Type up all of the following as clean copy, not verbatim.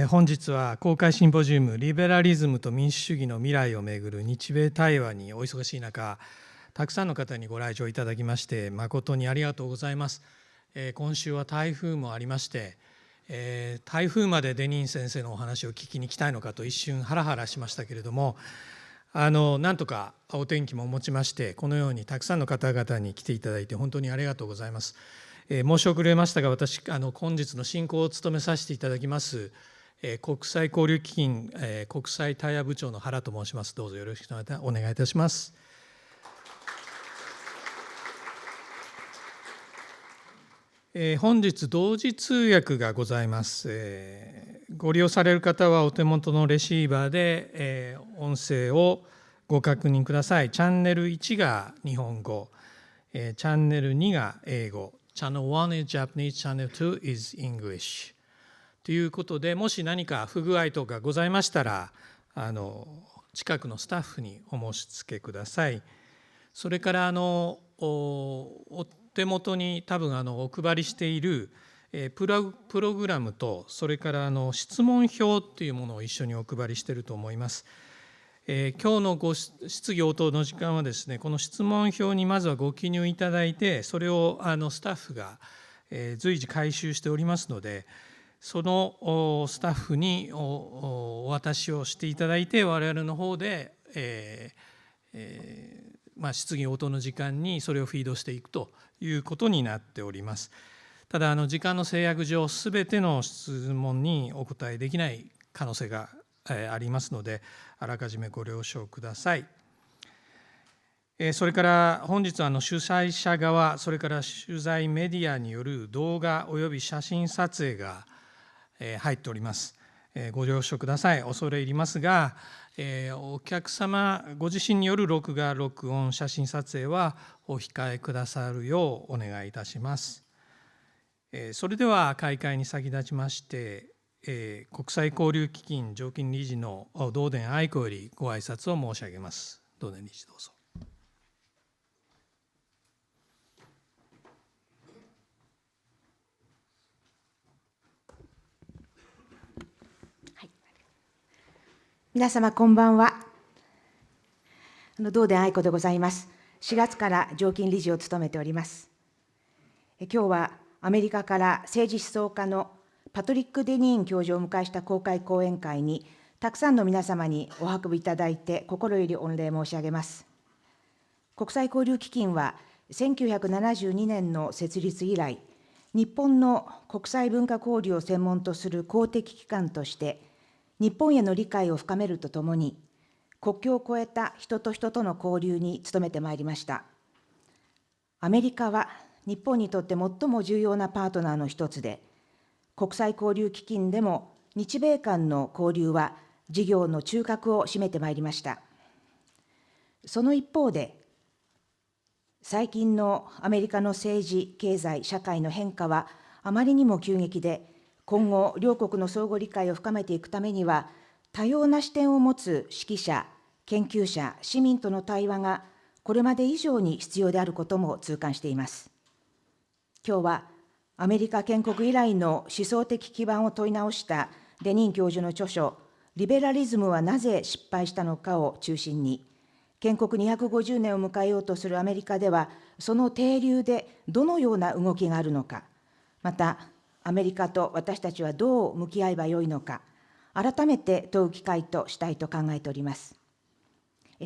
本日は公開シンポジウムリベラリズムと民主主義の未来を巡る日米対話にお忙しい中、たくさんの方にご来場いただきまして誠にありがとうございます。今週は台風もありまして、台風までデニーン先生のお話を聞きに来たいのかと一瞬ハラハラしましたけれども、なんとかお天気も持ちまして、このようにたくさんの方々に来ていただいて本当にありがとうございます。申し遅れましたが、私本日の進行を務めさせていただきます国際交流基金国際対話部長の原と申します。どうぞよろしくお願いいたします。本日同時通訳がございます。ご利用される方はお手元のレシーバーで音声をご確認ください。チャンネル1が日本語、チャンネル2が英語、Channel 1 is Japanese, Channel 2 is English ということで、もし何か不具合とかございましたら近くのスタッフにお申し付けください。それからお手元に多分お配りしているプログラムと、それから質問表というものを一緒にお配りしていると思います。今日のご質疑応答の時間はですね、この質問表にまずはご記入いただいて、それをスタッフが随時回収しておりますので、そのスタッフにお渡しをしていただいて、我々の方で質疑応答の時間にそれをフィードしていくということになっております。ただ時間の制約上、すべての質問にお答えできない可能性がありますので、あらかじめご了承ください。それから本日は主催者側、それから取材メディアによる動画および写真撮影が入っております。ご了承ください。恐れ入りますが、お客様ご自身による録画、録音、写真撮影はお控えくださるようお願いいたします。それでは開会に先立ちまして、国際交流基金常勤理事の堂田愛子よりご挨拶を申し上げます。堂田理事、どうぞ。皆様こんばんは。堂田愛子でございます。4月から常勤理事を務めております。今日はアメリカから政治思想家のパトリック・デニーン教授をお迎えした公開講演会に、たくさんの皆様にお運びいただいて心より御礼申し上げます。国際交流基金は1972年の設立以来、日本の国際文化交流を専門とする公的機関として、日本への理解を深めるとともに、国境を越えた人と人との交流に努めてまいりました。アメリカは日本にとって最も重要なパートナーの一つで、国際交流基金でも日米間の交流は事業の中核を占めてまいりました。その一方で、最近のアメリカの政治、経済、社会の変化はあまりにも急激で、今後、両国の相互理解を深めていくためには、多様な視点を持つ識者、研究者、市民との対話がこれまで以上に必要であることも痛感しています。今日は、アメリカ建国以来の思想的基盤を問い直したデニーン教授の著書、リベラリズムはなぜ失敗したのかを中心に、建国250年を迎えようとするアメリカでは、その底流でどのような動きがあるのか、また、アメリカと私たちはどう向き合えばよいのか、改めて問う機会としたいと考えております。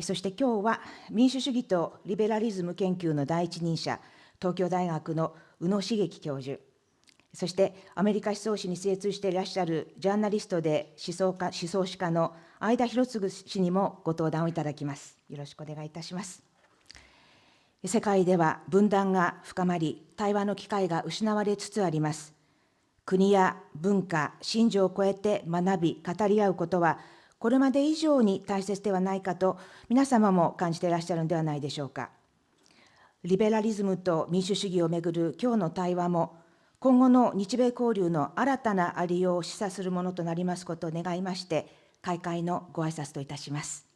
そして今日は、民主主義とリベラリズム研究の第一人者、東京大学の宇野重規教授、そしてアメリカ思想史に精通していらっしゃるジャーナリストで思想史家の会田弘継氏にもご登壇をいただきます。よろしくお願いいたします。世界では分断が深まり、対話の機会が失われつつあります。国や文化、信条を超えて学び、語り合うことは、これまで以上に大切ではないかと、皆様も感じていらっしゃるのではないでしょうか。リベラリズムと民主主義をめぐる今日の対話も、今後の日米交流の新たなありようを示唆するものとなりますことを願いまして、開会のご挨拶といたします。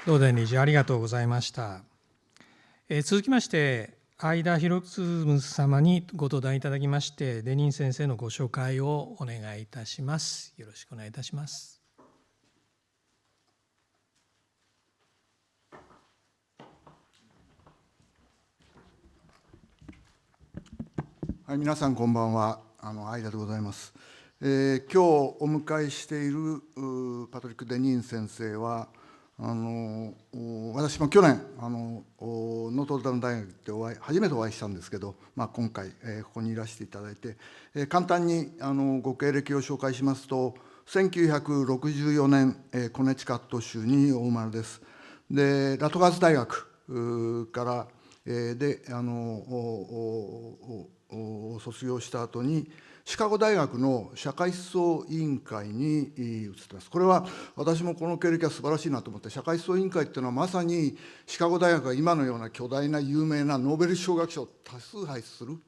堂田理事、ありがとうございました。続きまして、会田弘継様にご登壇いただきまして、デニーン先生のご紹介をお願いいたします。よろしくお願いいたします。はい、皆さんこんばんは。会田でございます。今日お迎えしているパトリック・デニーン先生は、私も去年ノートルダム大学で初めてお会いしたんですけど、今回、ここにいらしていただいて、簡単にご経歴を紹介しますと、1964年、コネチカット州にお生まれです。で、ラトガーズ大学から、卒業した後に、シカゴ大学の社会思想委員会に移ってます。これは私もこの経歴は素晴らしいなと思って、社会思想委員会っていうのはまさにシカゴ大学が今のような巨大な有名なノーベル賞学賞を多数輩出する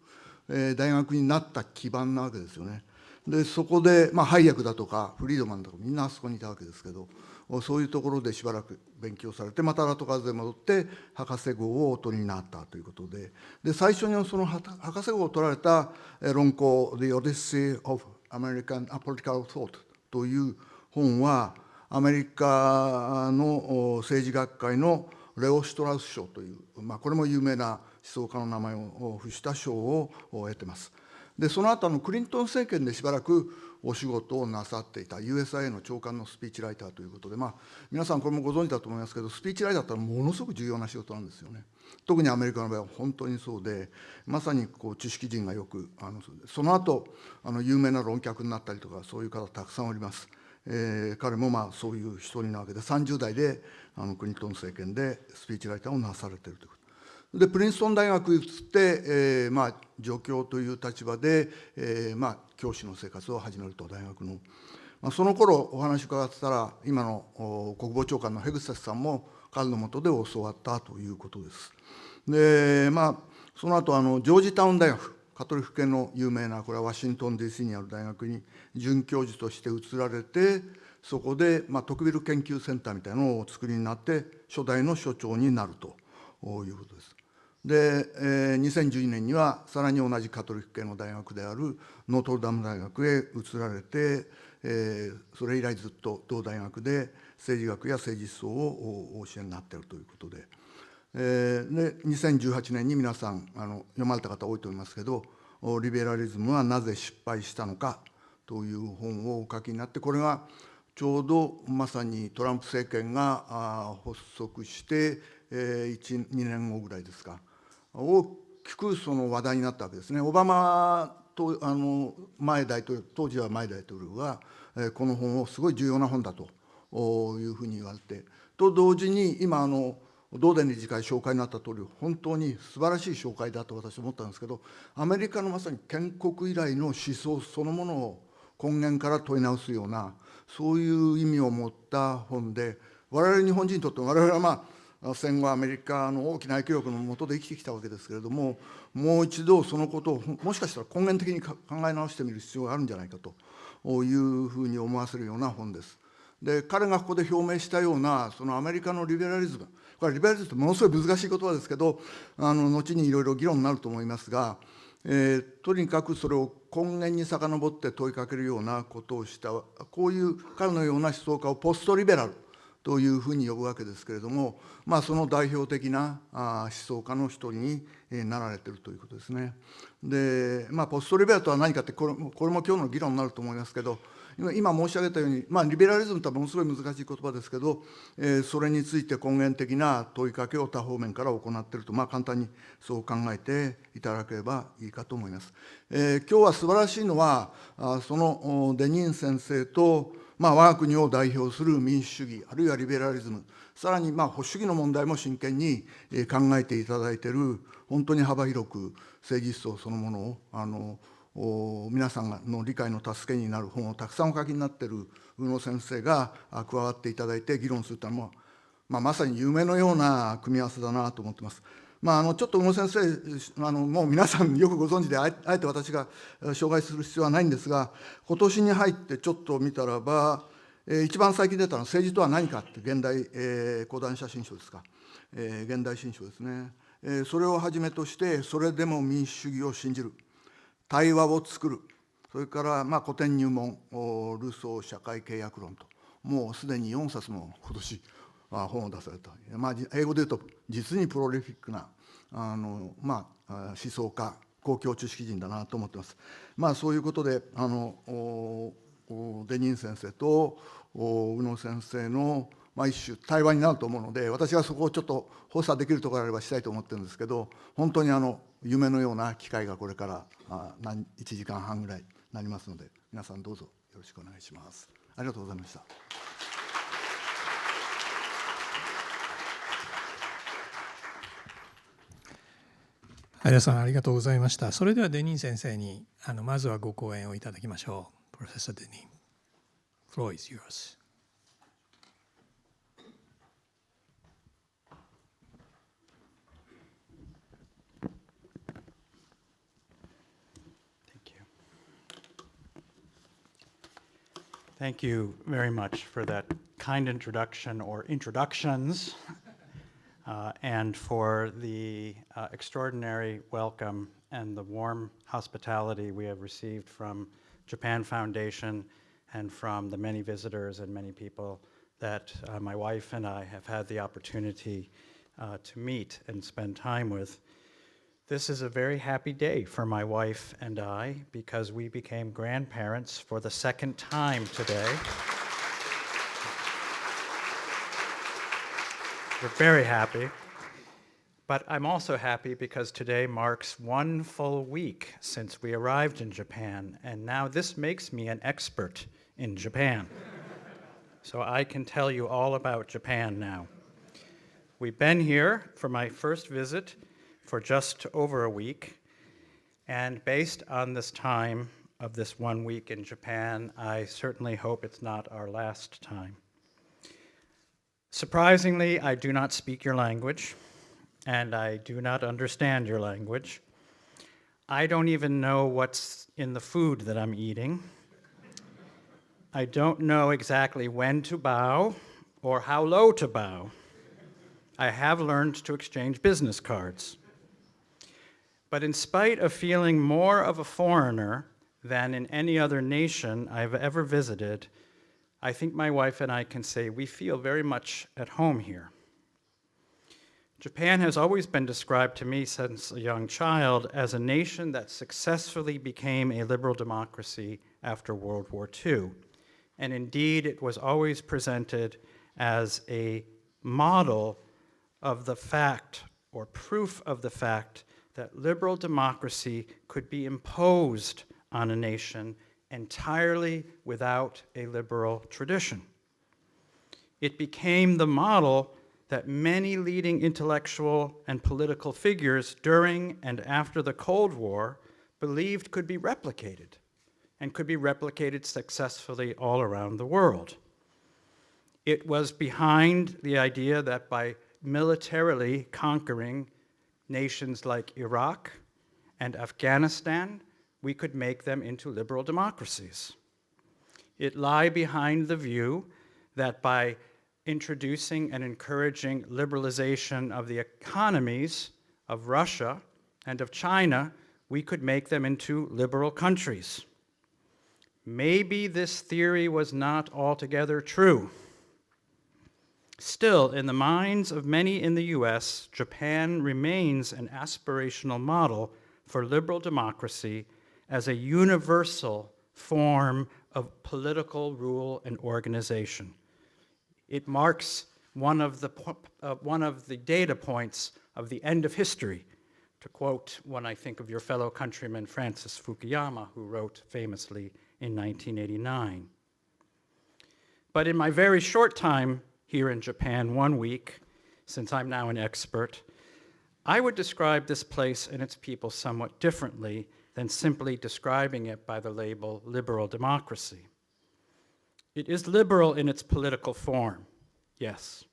大学になった基盤なわけですよね。で、そこで、ハイヤクだとかフリードマンとかみんなあそこにいたわけですけど、そういうところでしばらく勉強されて、またラトガーズで戻って博士号をお取りになったということで、最初にその博士号を取られた論考、The Odyssey of American Political Thought という本は、アメリカの政治学会のレオ・シュトラウス賞という、これも有名な思想家の名前を付した賞を得てます。で、その後クリントン政権でしばらくお仕事をなさっていた USIA の長官のスピーチライターということで、皆さんこれもご存知だと思いますけど、スピーチライターってものすごく重要な仕事なんですよね。特にアメリカの場合は本当にそうで、まさに知識人がよくその後有名な論客になったりとか、そういう方たくさんおります。彼もそういう一人なわけで、30代でクリントン政権でスピーチライターをなされているということで、プリンストン大学に移って、助教という立場で、教師の生活を始めると、大学の。その頃お話伺ってたら、今の国防長官のヘグセスさんも彼の下で教わったということです。で、その後ジョージタウン大学、カトリック系の有名な、これはワシントン DC にある大学に准教授として移られて、そこで、特ビル研究センターみたいなのをお作りになって、初代の所長になるということです。で、2012年にはさらに同じカトリック系の大学であるノートルダム大学へ移られて、それ以来ずっと同大学で政治学や政治思想をお教えになっているということで、で2018年に皆さん読まれた方多いと思いますけど、リベラリズムはなぜ失敗したのかという本をお書きになって、これがちょうどまさにトランプ政権が発足して1、2年後ぐらいですか、大きくその話題になったわけですね。オバマと前大統領、当時は前大統領がこの本をすごい重要な本だというふうに言われて、と同時に今同電理事会紹介になった通り、本当に素晴らしい紹介だと私は思ったんですけど、アメリカのまさに建国以来の思想そのものを根源から問い直すような、そういう意味を持った本で、我々日本人にとって我々は戦後アメリカの大きな影響力の下で生きてきたわけですけれども、もう一度そのことをもしかしたら根源的に考え直してみる必要があるんじゃないかというふうに思わせるような本です。で、彼がここで表明したようなそのアメリカのリベラリズム、これリベラリズムってものすごい難しい言葉ですけど、後にいろいろ議論になると思いますが、とにかくそれを根源に遡って問いかけるようなことをした、こういう彼のような思想家をポストリベラルというふうに呼ぶわけですけれども、その代表的な思想家の一人になられているということですね。で、ポストリベラルとは何かって、これも今日の議論になると思いますけど、今申し上げたように、リベラリズムとはものすごい難しい言葉ですけど、それについて根源的な問いかけを多方面から行っていると、簡単にそう考えていただければいいかと思います。今日は素晴らしいのは、そのデニーン先生と、我が国を代表する民主主義、あるいはリベラリズム、さらに保守主義の問題も真剣に考えていただいている、本当に幅広く政治思想そのものを皆さんの理解の助けになる本をたくさんお書きになっている宇野先生が加わっていただいて議論するというのは、まさに夢のような組み合わせだなと思っています。ちょっと宇野先生、もう皆さんよくご存知で、あえて私が紹介する必要はないんですが、今年に入ってちょっと見たらば、一番最近出たのは政治とは何かって、現代講談写真書ですか、現代新書ですね。それをはじめとして、それでも民主主義を信じる、対話を作る、それから古典入門、ルソー社会契約論と、もうすでに4冊も今年本を出された、英語で言うと実にプロリフィックな思想家、公共知識人だなと思ってます。そういうことでデニーン先生と宇野先生の一種対話になると思うので、私はそこをちょっと補佐できるところがあればしたいと思ってるんですけど、本当に夢のような機会がこれから1時間半ぐらいになりますので、皆さんどうぞよろしくお願いします。ありがとうございました。相田さん、ありがとうございました。それではデニーン先生にまずはご講演をいただきましょう。プロフェッサー・デニーン。Floor is yours. Thank you very much for that kind introduction or introductions, and for the extraordinary welcome and the warm hospitality we have received from Japan Foundation and from the many visitors and many people that my wife and I have had the opportunity to meet and spend time with. This is a very happy day for my wife and I because we became grandparents for the second time today. We're very happy. But I'm also happy because today marks 1 full week since we arrived in Japan, and now this makes me an expert in Japan. So I can tell you all about Japan now. We've been here for my first visit for just over a week, and based on this time of this 1 week in Japan, I certainly hope it's not our last time. Surprisingly, I do not speak your language, and I do not understand your language. I don't even know what's in the food that I'm eating. I don't know exactly when to bow or how low to bow. I have learned to exchange business cards. But in spite of feeling more of a foreigner than in any other nation I've ever visited, I think my wife and I can say we feel very much at home here. Japan has always been described to me since a young child as a nation that successfully became a liberal democracy after World War II. And indeed, it was always presented as a model of the fact, or proof of the fact, that liberal democracy could be imposed on a nation entirely without a liberal tradition. It became the model that many leading intellectual and political figures during and after the Cold War believed could be replicated, and could be replicated successfully all around the world. It was behind the idea that by militarily conquering nations like Iraq and Afghanistan, we could make them into liberal democracies. It lay behind the view that by introducing and encouraging liberalization of the economies of Russia and of China, we could make them into liberal countries. Maybe this theory was not altogether true. Still, in the minds of many in the US, Japan remains an aspirational model for liberal democracy as a universal form of political rule and organization. It marks one of the data points of the end of history, to quote when I think of your fellow countryman Francis Fukuyama, who wrote famously in 1989. But in my very short time here in Japan, 1 week, since I'm now an expert, I would describe this place and its people somewhat differently than simply describing it by the label liberal democracy. It is liberal in its political form, yes.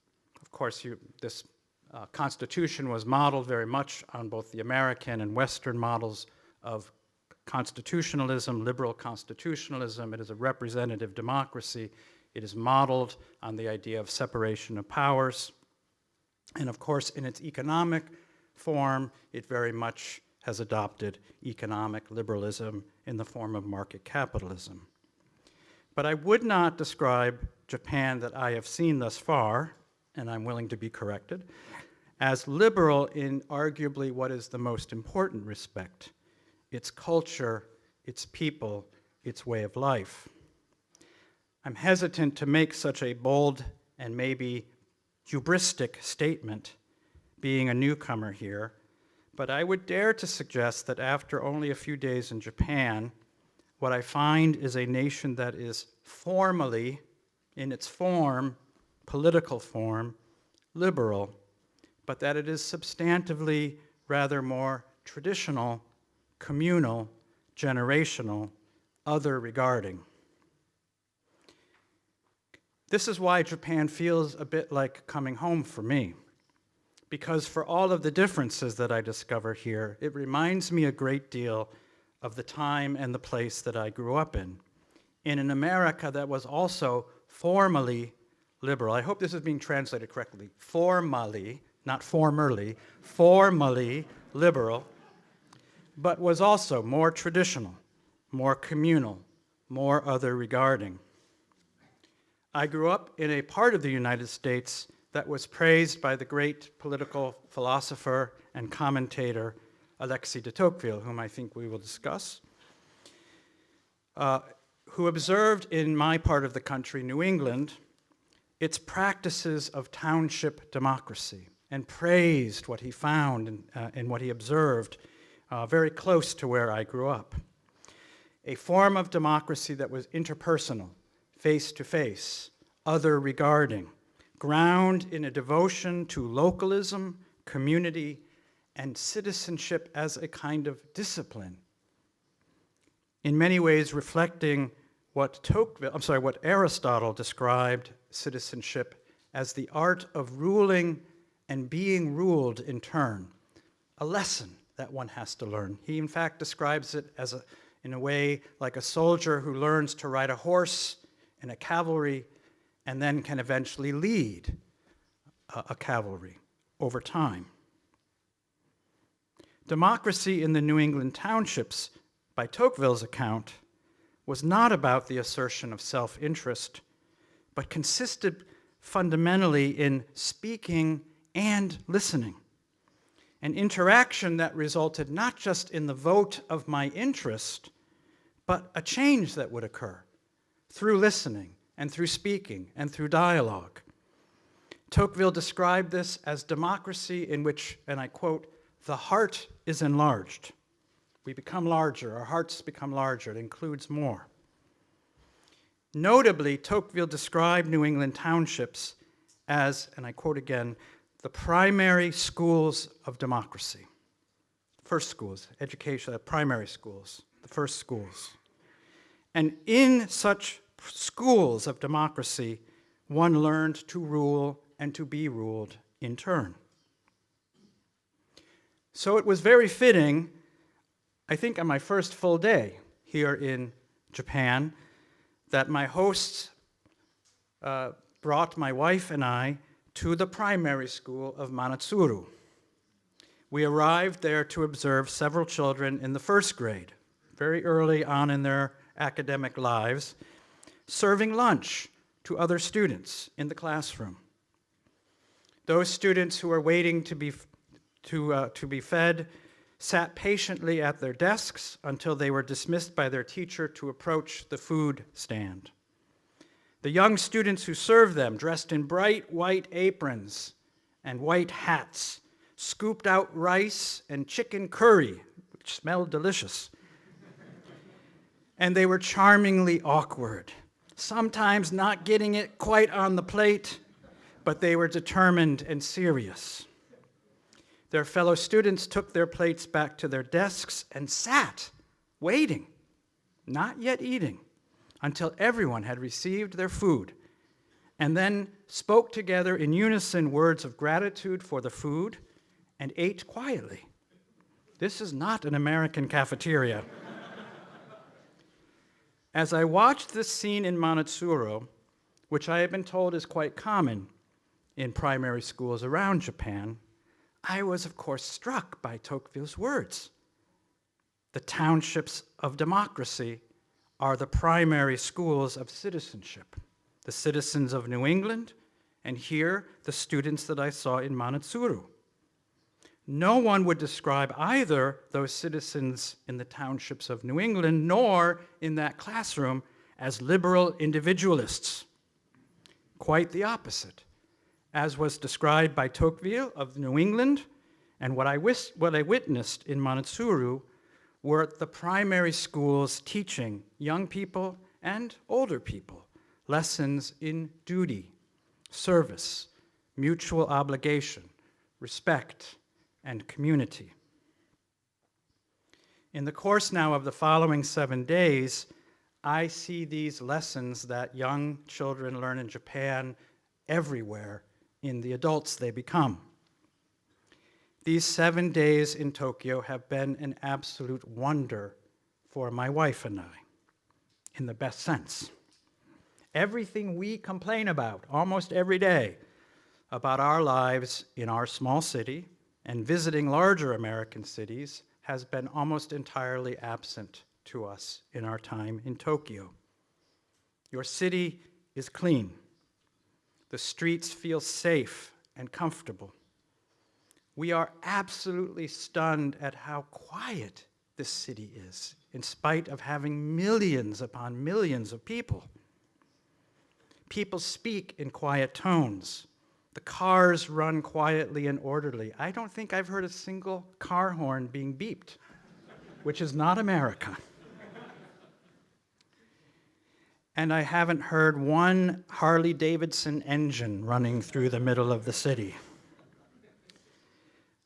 Of course, this Constitution was modeled very much on both the American and Western models of constitutionalism, liberal constitutionalism. It is a representative democracy. It is modeled on the idea of separation of powers. And of course, in its economic form, it very much has adopted economic liberalism in the form of market capitalism. But I would not describe Japan that I have seen thus far, and I'm willing to be corrected, as liberal in arguably what is the most important respect: its culture, its people, its way of life. I'm hesitant to make such a bold and maybe hubristic statement, being a newcomer here, but I would dare to suggest that after only a few days in Japan, what I find is a nation that is formally, in its form, political form, liberal, but that it is substantively rather more traditional, communal, generational, other-regarding. This is why Japan feels a bit like coming home for me, because for all of the differences that I discover here, it reminds me a great deal of the time and the place that I grew up in an America that was also formally liberal. I hope this is being translated correctly. Formally, not formerly, formally liberal, but was also more traditional, more communal, more other-regarding. I grew up in a part of the United States that was praised by the great political philosopher and commentator Alexis de Tocqueville, whom I think we will discuss, who observed in my part of the country, New England, its practices of township democracy and praised what he found and what he observed very close to where I grew up. A form of democracy that was interpersonal, face-to-face, other-regarding, ground in a devotion to localism, community, and citizenship as a kind of discipline. In many ways reflecting what Aristotle described citizenship as the art of ruling and being ruled in turn, a lesson that one has to learn. He in fact describes it as in a way like a soldier who learns to ride a horse in a cavalry and then can eventually lead a cavalry over time. Democracy in the New England townships, by Tocqueville's account, was not about the assertion of self-interest, but consisted fundamentally in speaking and listening, an interaction that resulted not just in the vote of my interest, but a change that would occur through listening and through speaking and through dialogue. Tocqueville described this as democracy in which, and I quote, "the heart is enlarged." We become larger, our hearts become larger, it includes more. Notably, Tocqueville described New England townships as, and I quote again, the primary schools of democracy. First schools, education, primary schools, the first schools. And in such schools of democracy, one learned to rule and to be ruled in turn. So it was very fitting, I think on my first full day here in Japan, that my hosts brought my wife and I to the primary school of Manatsuru. We arrived there to observe several children in the first grade, very early on in their academic lives, serving lunch to other students in the classroom. Those students who were waiting to be fed sat patiently at their desks until they were dismissed by their teacher to approach the food stand. The young students who served them, dressed in bright white aprons and white hats, scooped out rice and chicken curry, which smelled delicious. And they were charmingly awkward, sometimes not getting it quite on the plate, but they were determined and serious. Their fellow students took their plates back to their desks and sat, waiting, not yet eating, until everyone had received their food, and then spoke together in unison words of gratitude for the food and ate quietly. This is not an American cafeteria. As I watched this scene in Manatsuru, which I have been told is quite common in primary schools around Japan, I was, of course, struck by Tocqueville's words. The townships of democracy are the primary schools of citizenship. The citizens of New England, and here, the students that I saw in Manatsuru. No one would describe either those citizens in the townships of New England nor in that classroom as liberal individualists. Quite the opposite. As was described by Tocqueville of New England, and what I witnessed in Manatsuru were the primary schools teaching young people and older people lessons in duty, service, mutual obligation, respect, and community. In the course now of the following 7 days, I see these lessons that young children learn in Japan everywhere in the adults they become. These 7 days in Tokyo have been an absolute wonder for my wife and I, in the best sense. Everything we complain about almost every day about our lives in our small city and visiting larger American cities has been almost entirely absent to us in our time in Tokyo. Your city is clean. The streets feel safe and comfortable. We are absolutely stunned at how quiet this city is, in spite of having millions upon millions of people. People speak in quiet tones. The cars run quietly and orderly. I don't think I've heard a single car horn being beeped, which is not America. And I haven't heard one Harley-Davidson engine running through the middle of the city.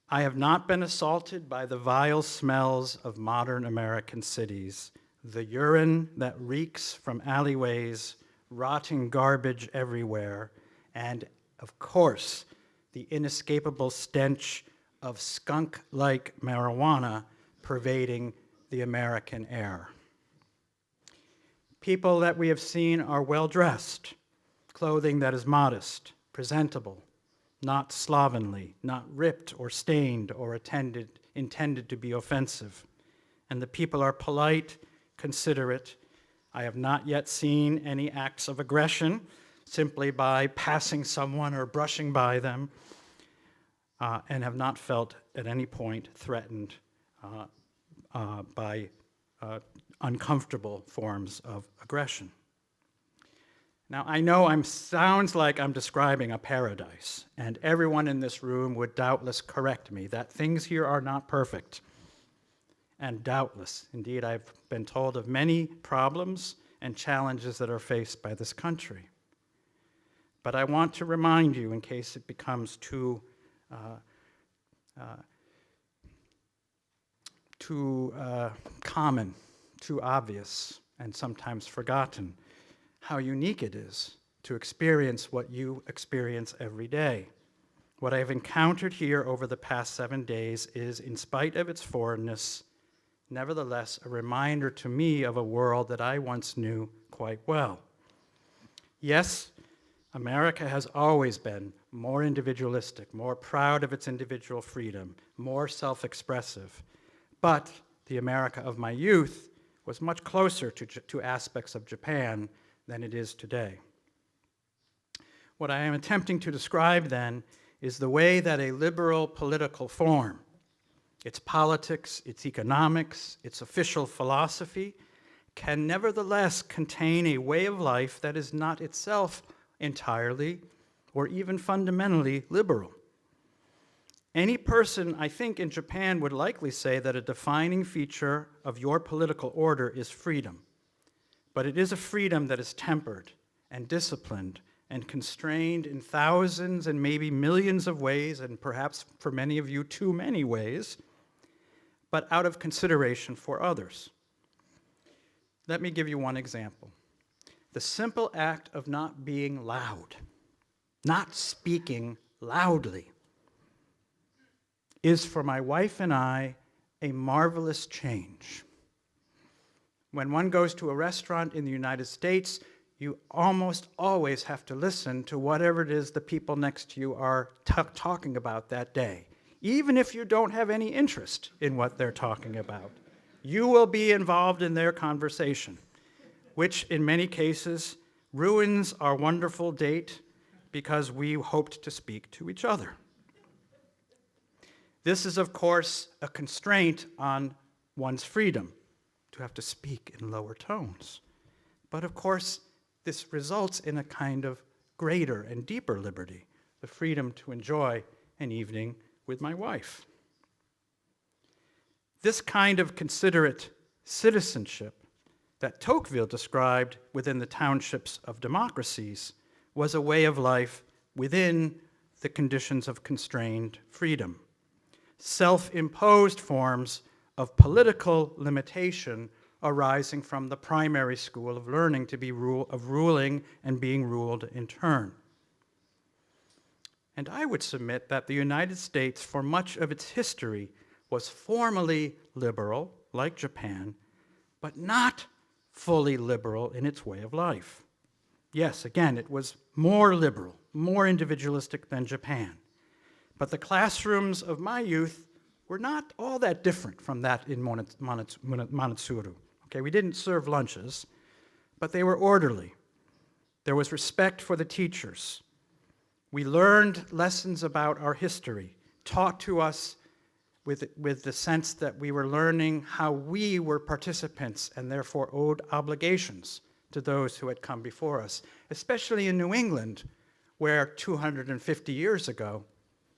I have not been assaulted by the vile smells of modern American cities, the urine that reeks from alleyways, rotting garbage everywhere, and, of course, the inescapable stench of skunk-like marijuana pervading the American air. People that we have seen are well-dressed, clothing that is modest, presentable, not slovenly, not ripped or stained or intended to be offensive. And the people are polite, considerate. I have not yet seen any acts of aggression simply by passing someone or brushing by them, and have not felt at any point threatened by uncomfortable forms of aggression. Now, I know sounds like I'm describing a paradise, and everyone in this room would doubtless correct me that things here are not perfect. And doubtless, indeed, I've been told of many problems and challenges that are faced by this country. But I want to remind you, in case it becomes too common, too obvious, and sometimes forgotten, how unique it is to experience what you experience every day. What I've encountered here over the past 7 days is, in spite of its foreignness, nevertheless a reminder to me of a world that I once knew quite well. Yes, America has always been more individualistic, more proud of its individual freedom, more self-expressive, but the America of my youth was much closer to aspects of Japan than it is today. What I am attempting to describe then is the way that a liberal political form, its politics, its economics, its official philosophy, can nevertheless contain a way of life that is not itself entirely or even fundamentally liberal. Any person, I think, in Japan would likely say that a defining feature of your political order is freedom. But it is a freedom that is tempered and disciplined and constrained in thousands and maybe millions of ways, and perhaps for many of you too many ways, but out of consideration for others. Let me give you one example. The simple act of not being loud, not speaking loudly, is for my wife and I a marvelous change. When one goes to a restaurant in the United States, you almost always have to listen to whatever it is the people next to you are talking about that day, even if you don't have any interest in what they're talking about. You will be involved in their conversation, which in many cases ruins our wonderful date because we hoped to speak to each other. This is, of course, a constraint on one's freedom to have to speak in lower tones. But of course, this results in a kind of greater and deeper liberty, the freedom to enjoy an evening with my wife. This kind of considerate citizenship that Tocqueville described within the townships of democracies was a way of life within the conditions of constrained freedom. Self-imposed forms of political limitation arising from the primary school of learning to be ruling and being ruled in turn. And I would submit that the United States, for much of its history, was formally liberal, like Japan, but not fully liberal in its way of life. Yes, again, it was more liberal, more individualistic than Japan. But the classrooms of my youth were not all that different from that in Montessori. Okay, we didn't serve lunches, but they were orderly. There was respect for the teachers. We learned lessons about our history, taught to us with the sense that we were learning how we were participants and therefore owed obligations to those who had come before us, especially in New England, where 250 years ago,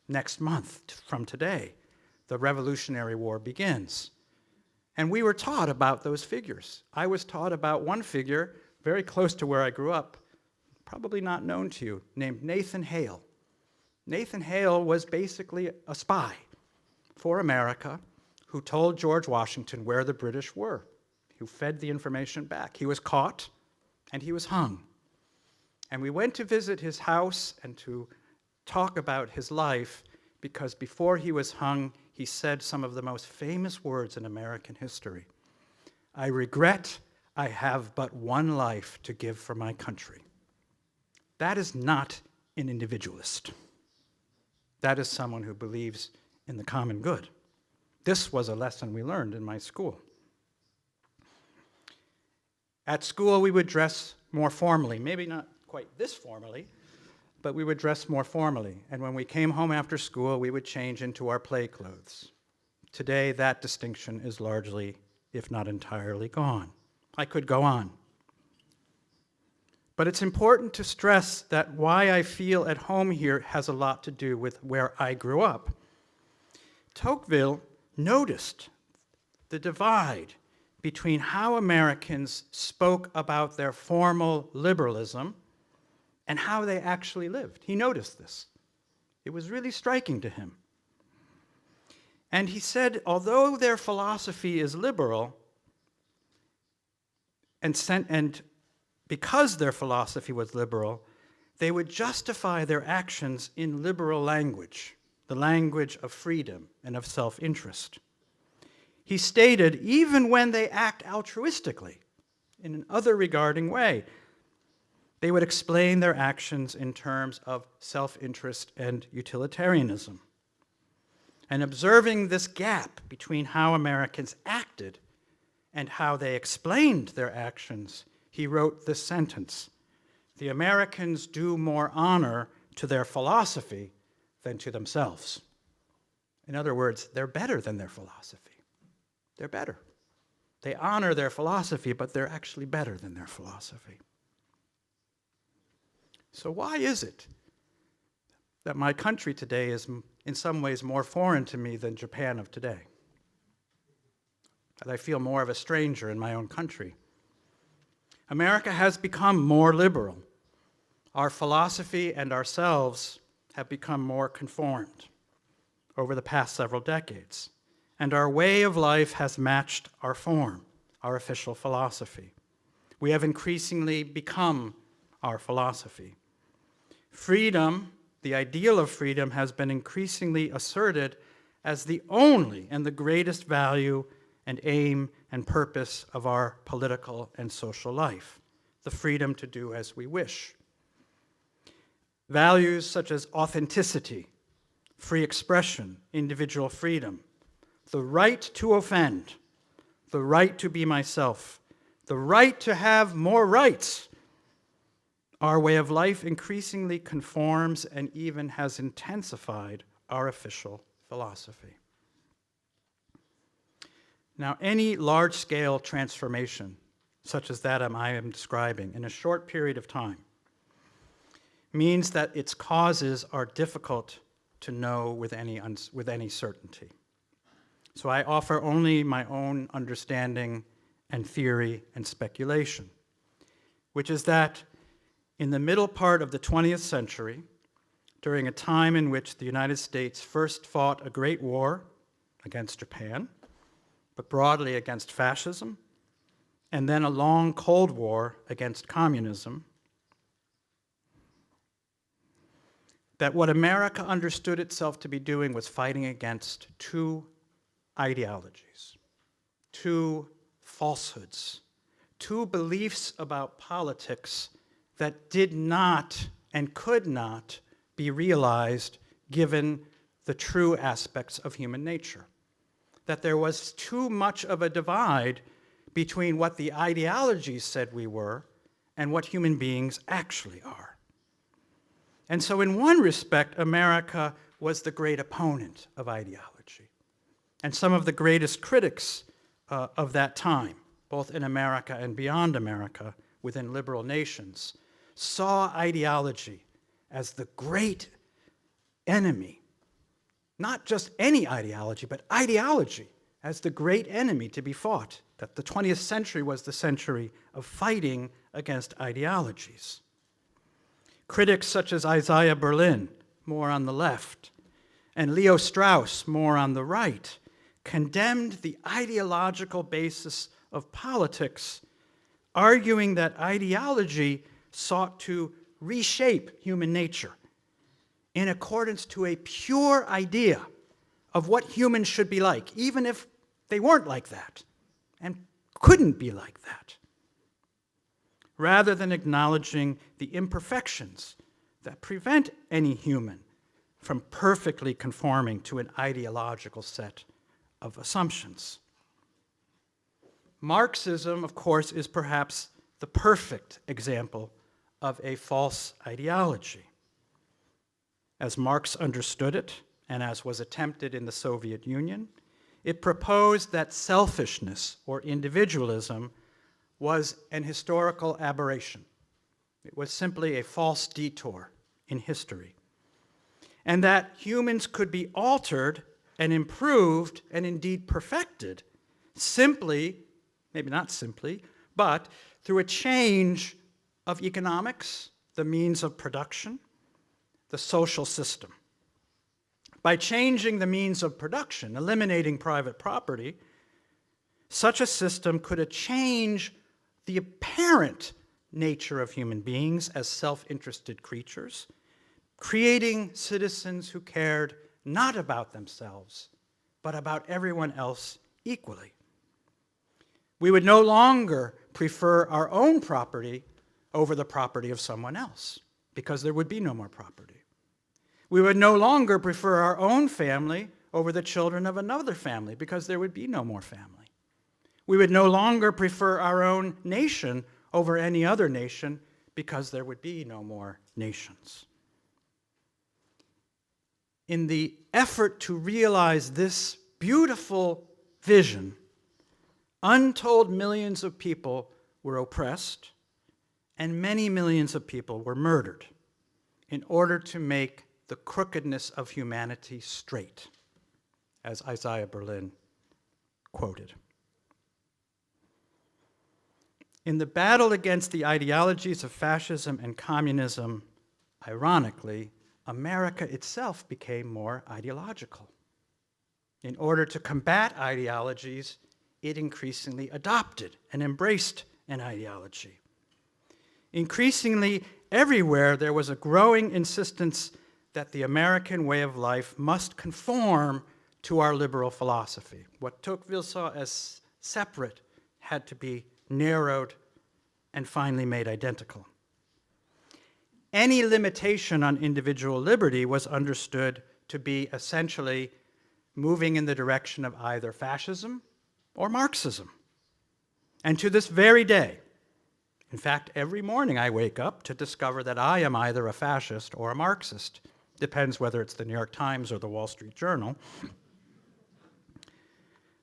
next month from today, the Revolutionary War begins. And we were taught about those figures. I was taught about one figure very close to where I grew up, probably not known to you, named Nathan Hale. Nathan Hale was basically a spy for America who told George Washington where the British were, who fed the information back. He was caught and he was hung. And we went to visit his house and to talk about his life because before he was hung, he said some of the most famous words in American history. I regret I have but one life to give for my country. That is not an individualist. That is someone who believes in the common good. This was a lesson we learned in my school. At school, we would dress more formally, maybe not quite this formally, but we would dress more formally. And when we came home after school, we would change into our play clothes. Today, that distinction is largely, if not entirely, gone. I could go on. But it's important to stress that why I feel at home here has a lot to do with where I grew up. Tocqueville noticed the divide between how Americans spoke about their formal liberalism and how they actually lived. He noticed this. It was really striking to him. And he said, although their philosophy is liberal, and because their philosophy was liberal, they would justify their actions in liberal language, the language of freedom and of self-interest. He stated, even when they act altruistically, in an other regarding way, they would explain their actions in terms of self-interest and utilitarianism. And observing this gap between how Americans acted and how they explained their actions, he wrote this sentence: the Americans do more honor to their philosophy than to themselves. In other words, they're better than their philosophy. They're better. They honor their philosophy, but they're actually better than their philosophy. So why is it that my country today is in some ways more foreign to me than Japan of today? That I feel more of a stranger in my own country? America has become more liberal. Our philosophy and ourselves have become more conformed over the past several decades, and our way of life has matched our form, our official philosophy. We have increasingly become our philosophy. Freedom, the ideal of freedom, has been increasingly asserted as the only and the greatest value and aim and purpose of our political and social life, the freedom to do as we wish. Values such as authenticity, free expression, individual freedom, the right to offend, the right to be myself, the right to have more rights, our way of life increasingly conforms and even has intensified our official philosophy. Now, any large-scale transformation, such as that I am describing, in a short period of time, means that its causes are difficult to know with any certainty. So I offer only my own understanding and theory and speculation, which is that in the middle part of the 20th century, during a time in which the United States first fought a great war against Japan, but broadly against fascism, and then a long Cold War against communism, that what America understood itself to be doing was fighting against two ideologies, two falsehoods, two beliefs about politics that did not and could not be realized given the true aspects of human nature. That there was too much of a divide between what the ideologies said we were and what human beings actually are. And so in one respect, America was the great opponent of ideology. And some of the greatest critics of that time, both in America and beyond America, within liberal nations, saw ideology as the great enemy. Not just any ideology, but ideology as the great enemy to be fought. That the 20th century was the century of fighting against ideologies. Critics such as Isaiah Berlin, more on the left, and Leo Strauss, more on the right, condemned the ideological basis of politics, arguing that ideology sought to reshape human nature in accordance to a pure idea of what humans should be like, even if they weren't like that and couldn't be like that, rather than acknowledging the imperfections that prevent any human from perfectly conforming to an ideological set of assumptions. Marxism, of course, is perhaps the perfect example of a false ideology. As Marx understood it, and as was attempted in the Soviet Union, it proposed that selfishness or individualism was an historical aberration. It was simply a false detour in history. And that humans could be altered and improved and indeed perfected simply, maybe not simply, but through a change of economics, the means of production, the social system. By changing the means of production, eliminating private property, such a system could change the apparent nature of human beings as self-interested creatures, creating citizens who cared not about themselves, but about everyone else equally. We would no longer prefer our own property over the property of someone else, because there would be no more property. We would no longer prefer our own family over the children of another family, because there would be no more family. We would no longer prefer our own nation over any other nation, because there would be no more nations. In the effort to realize this beautiful vision, untold millions of people were oppressed, and many millions of people were murdered in order to make the crookedness of humanity straight, as Isaiah Berlin quoted. In the battle against the ideologies of fascism and communism, ironically, America itself became more ideological. In order to combat ideologies, it increasingly adopted and embraced an ideology. Increasingly, everywhere there was a growing insistence that the American way of life must conform to our liberal philosophy. What Tocqueville saw as separate had to be narrowed and finally made identical. Any limitation on individual liberty was understood to be essentially moving in the direction of either fascism or Marxism. And to this very day, in fact, every morning I wake up to discover that I am either a fascist or a Marxist. Depends whether it's the New York Times or the Wall Street Journal.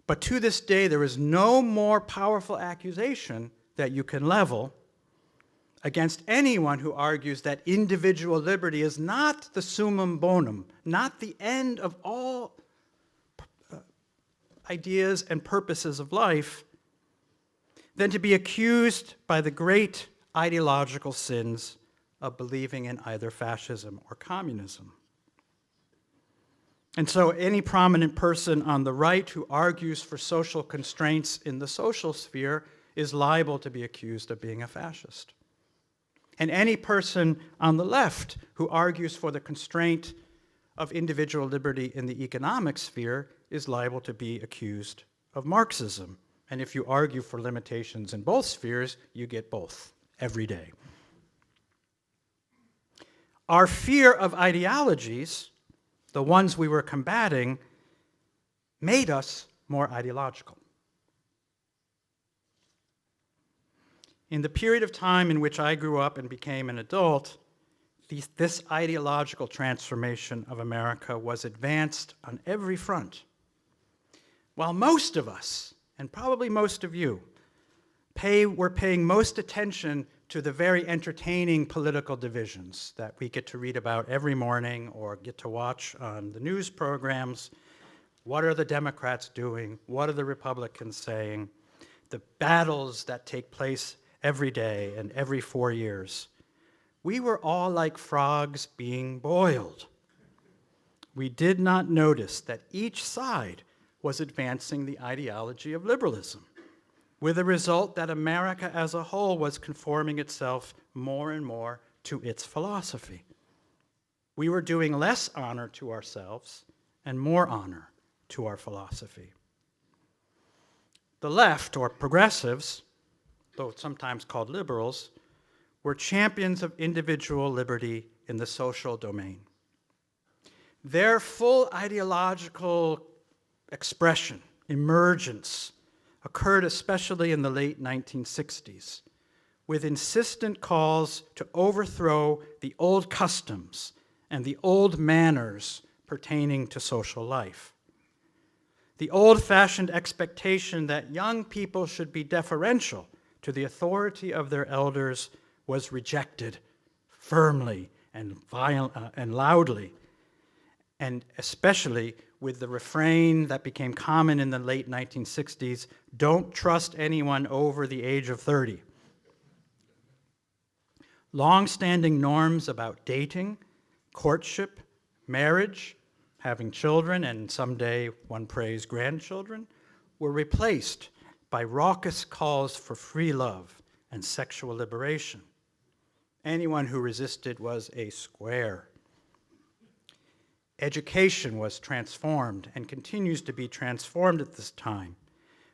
But to this day, there is no more powerful accusation that you can level against anyone who argues that individual liberty is not the summum bonum, not the end of all ideas and purposes of life, than to be accused by the great ideological sins of believing in either fascism or communism. And so any prominent person on the right who argues for social constraints in the social sphere is liable to be accused of being a fascist. And any person on the left who argues for the constraint of individual liberty in the economic sphere is liable to be accused of Marxism. And if you argue for limitations in both spheres, you get both every day. Our fear of ideologies, the ones we were combating, made us more ideological. In the period of time in which I grew up and became an adult, this ideological transformation of America was advanced on every front. While most of us, and probably most of you, were paying most attention to the very entertaining political divisions that we get to read about every morning or get to watch on the news programs. What are the Democrats doing? What are the Republicans saying? The battles that take place every day and every 4 years. We were all like frogs being boiled. We did not notice that each side was advancing the ideology of liberalism, with the result that America as a whole was conforming itself more and more to its philosophy. We were doing less honor to ourselves and more honor to our philosophy. The left, or progressives, though sometimes called liberals, were champions of individual liberty in the social domain. Their full ideological expression, emergence, occurred especially in the late 1960s, with insistent calls to overthrow the old customs and the old manners pertaining to social life. The old-fashioned expectation that young people should be deferential to the authority of their elders was rejected firmly and loudly, and especially with the refrain that became common in the late 1960s, "Don't trust anyone over the age of 30. Long-standing norms about dating, courtship, marriage, having children, and someday, one prays, grandchildren, were replaced by raucous calls for free love and sexual liberation. Anyone who resisted was a square. Education was transformed and continues to be transformed at this time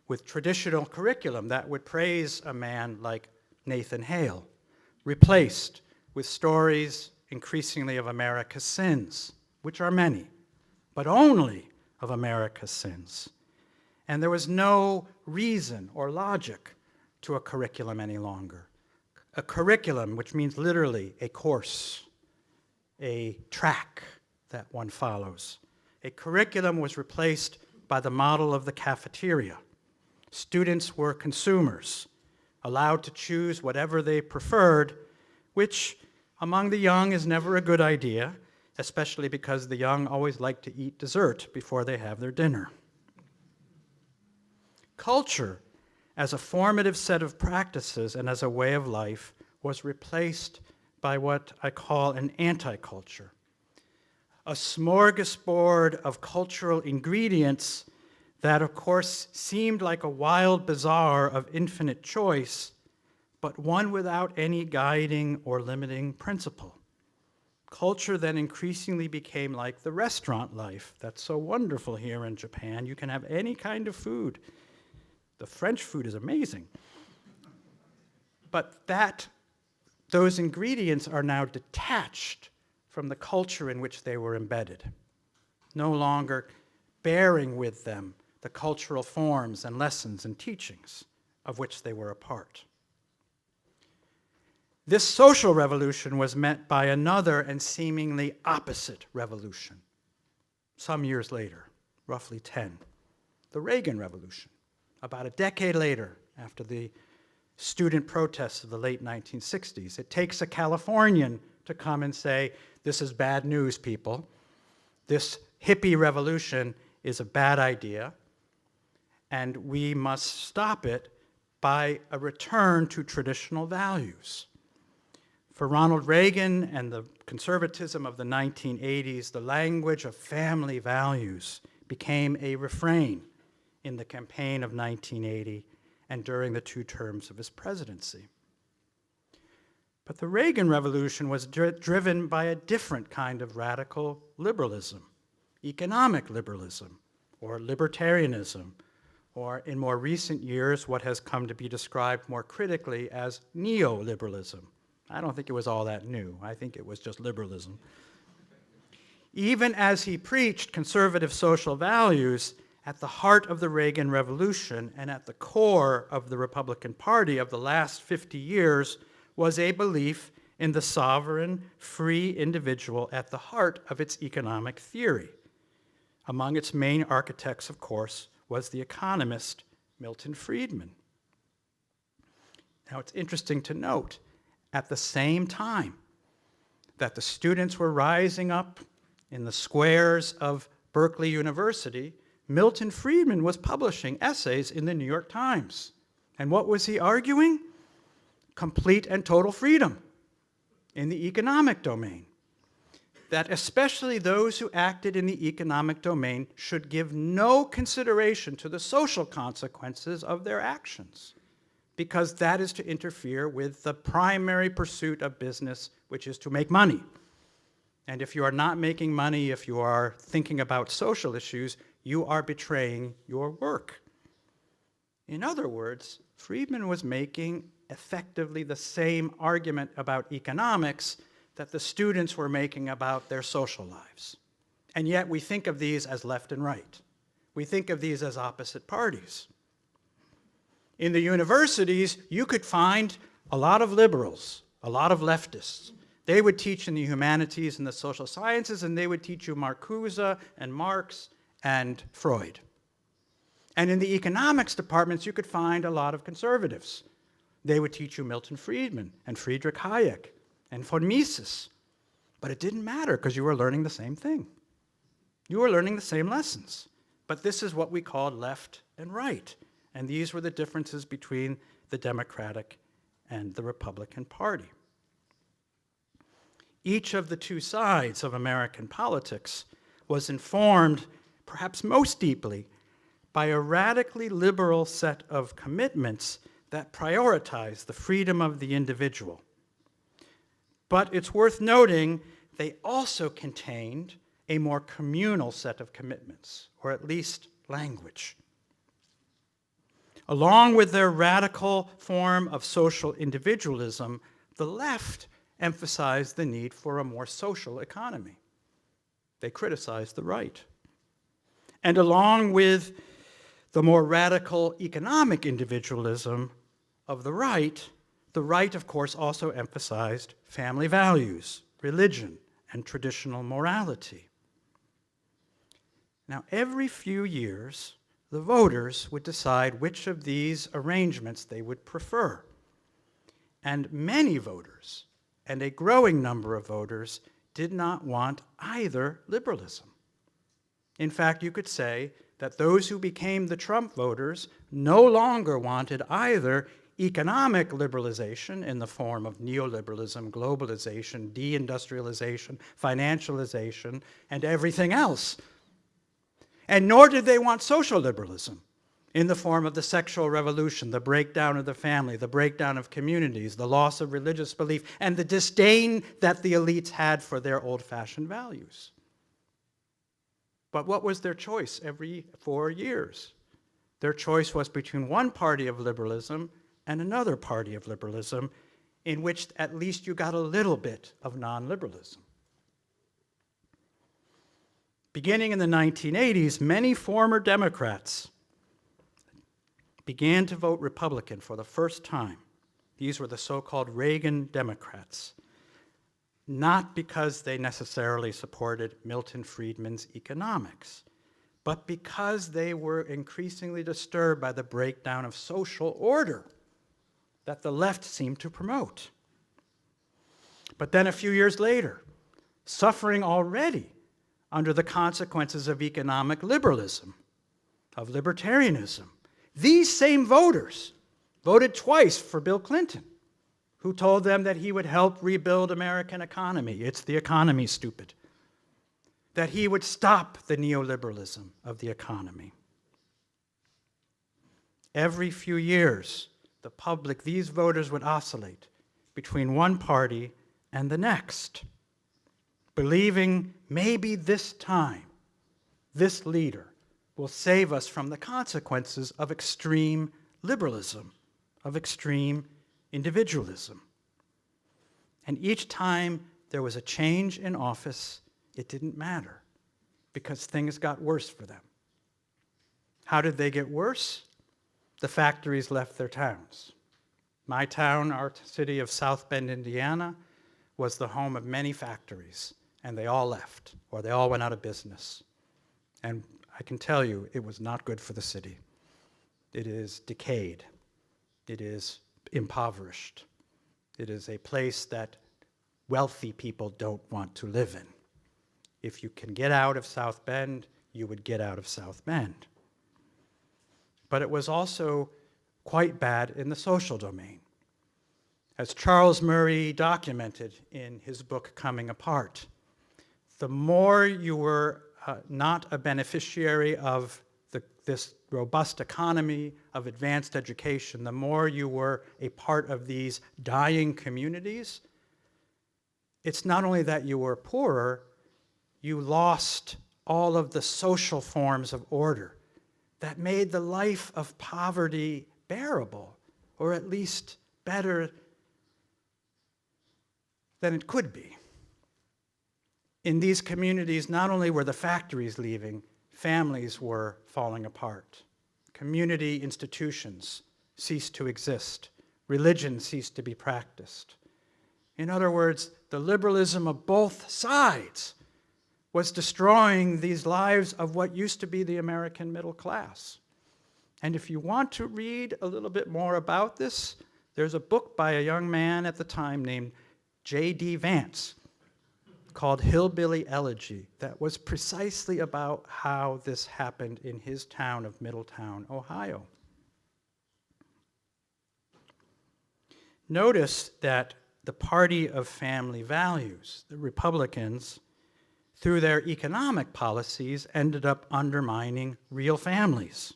with traditional curriculum that would praise a man like Nathan Hale, replaced with stories increasingly of America's sins, which are many, but only of America's sins. And there was no reason or logic to a curriculum any longer. A curriculum, which means literally a course, a track that one follows. A curriculum was replaced by the model of the cafeteria. Students were consumers, allowed to choose whatever they preferred, which among the young is never a good idea, especially because the young always like to eat dessert before they have their dinner. Culture, as a formative set of practices and as a way of life, was replaced by what I call an anti-culture. A smorgasbord of cultural ingredients that, of course, seemed like a wild bazaar of infinite choice, but one without any guiding or limiting principle. Culture then increasingly became like the restaurant life that's so wonderful here in Japan. You can have any kind of food. The French food is amazing. But those ingredients are now detached from the culture in which they were embedded. no longer bearing with them the cultural forms and lessons and teachings of which they were a part. This social revolution was met by another and seemingly opposite revolution some years later, roughly 10, the Reagan Revolution, about a decade later after the student protests of the late 1960s. It takes a Californian to come and say, this is bad news, people. This hippie revolution is a bad idea, and we must stop it by a return to traditional values. For Ronald Reagan and the conservatism of the 1980s, the language of family values became a refrain in the campaign of 1980 and during the 2 terms of his presidency. But the Reagan Revolution was driven by a different kind of radical liberalism, economic liberalism, or libertarianism, or in more recent years, what has come to be described more critically as neoliberalism. I don't think it was all that new. I think it was just liberalism. Even as he preached conservative social values, at the heart of the Reagan Revolution and at the core of the Republican Party of the last 50 years was a belief in the sovereign, free individual at the heart of its economic theory. Among its main architects, of course, was the economist Milton Friedman. Now, it's interesting to note, at the same time that the students were rising up in the squares of Berkeley University, Milton Friedman was publishing essays in the New York Times. And what was he arguing? Complete and total freedom in the economic domain. That especially those who acted in the economic domain should give no consideration to the social consequences of their actions, because that is to interfere with the primary pursuit of business, which is to make money. And if you are not making money, if you are thinking about social issues, you are betraying your work. In other words, Friedman was making effectively the same argument about economics that the students were making about their social lives. And yet we think of these as left and right. We think of these as opposite parties. In the universities, you could find a lot of liberals, a lot of leftists. They would teach in the humanities and the social sciences, and they would teach you Marcuse and Marx and Freud. And in the economics departments, you could find a lot of conservatives. They would teach you Milton Friedman and Friedrich Hayek and von Mises. But it didn't matter because you were learning the same thing. You were learning the same lessons. But this is what we called left and right. And these were the differences between the Democratic and the Republican Party. Each of the 2 sides of American politics was informed, perhaps most deeply, by a radically liberal set of commitments that prioritize the freedom of the individual. But it's worth noting they also contained a more communal set of commitments, or at least language. Along with their radical form of social individualism, the left emphasized the need for a more social economy. They criticized the right. And along with the more radical economic individualism of the right, of course, also emphasized family values, religion, and traditional morality. Now, every few years, the voters would decide which of these arrangements they would prefer. And many voters, and a growing number of voters, did not want either liberalism. In fact, you could say that those who became the Trump voters no longer wanted either economic liberalization in the form of neoliberalism, globalization, deindustrialization, financialization, and everything else. And nor did they want social liberalism in the form of the sexual revolution, the breakdown of the family, the breakdown of communities, the loss of religious belief, and the disdain that the elites had for their old-fashioned values. But what was their choice every 4 years? Their choice was between one party of liberalism and another party of liberalism, in which at least you got a little bit of non-liberalism. Beginning in the 1980s, many former Democrats began to vote Republican for the first time. These were the so-called Reagan Democrats, not because they necessarily supported Milton Friedman's economics, but because they were increasingly disturbed by the breakdown of social order that the left seemed to promote. But then a few years later, suffering already under the consequences of economic liberalism, of libertarianism, these same voters voted twice for Bill Clinton, who told them that he would help rebuild American economy. It's the economy, stupid. That he would stop the neoliberalism of the economy. Every few years, the public, these voters would oscillate between one party and the next, believing maybe this time, this leader will save us from the consequences of extreme liberalism, of extreme individualism. And each time there was a change in office, it didn't matter because things got worse for them. How did they get worse? The factories left their towns. My town, our city of South Bend, Indiana, was the home of many factories, and they all left, or they all went out of business. And I can tell you, it was not good for the city. It is decayed. It is impoverished. It is a place that wealthy people don't want to live in. If you can get out of South Bend, you would get out of South Bend. But it was also quite bad in the social domain. As Charles Murray documented in his book, Coming Apart, the more you were not a beneficiary of this robust economy of advanced education, the more you were a part of these dying communities, it's not only that you were poorer, you lost all of the social forms of order that made the life of poverty bearable, or at least better than it could be. In these communities, not only were the factories leaving, families were falling apart. Community institutions ceased to exist. Religion ceased to be practiced. In other words, the liberalism of both sides was destroying these lives of what used to be the American middle class. And if you want to read a little bit more about this, there's a book by a young man at the time named J.D. Vance called Hillbilly Elegy that was precisely about how this happened in his town of Middletown, Ohio. Notice that the party of family values, the Republicans, through their economic policies, ended up undermining real families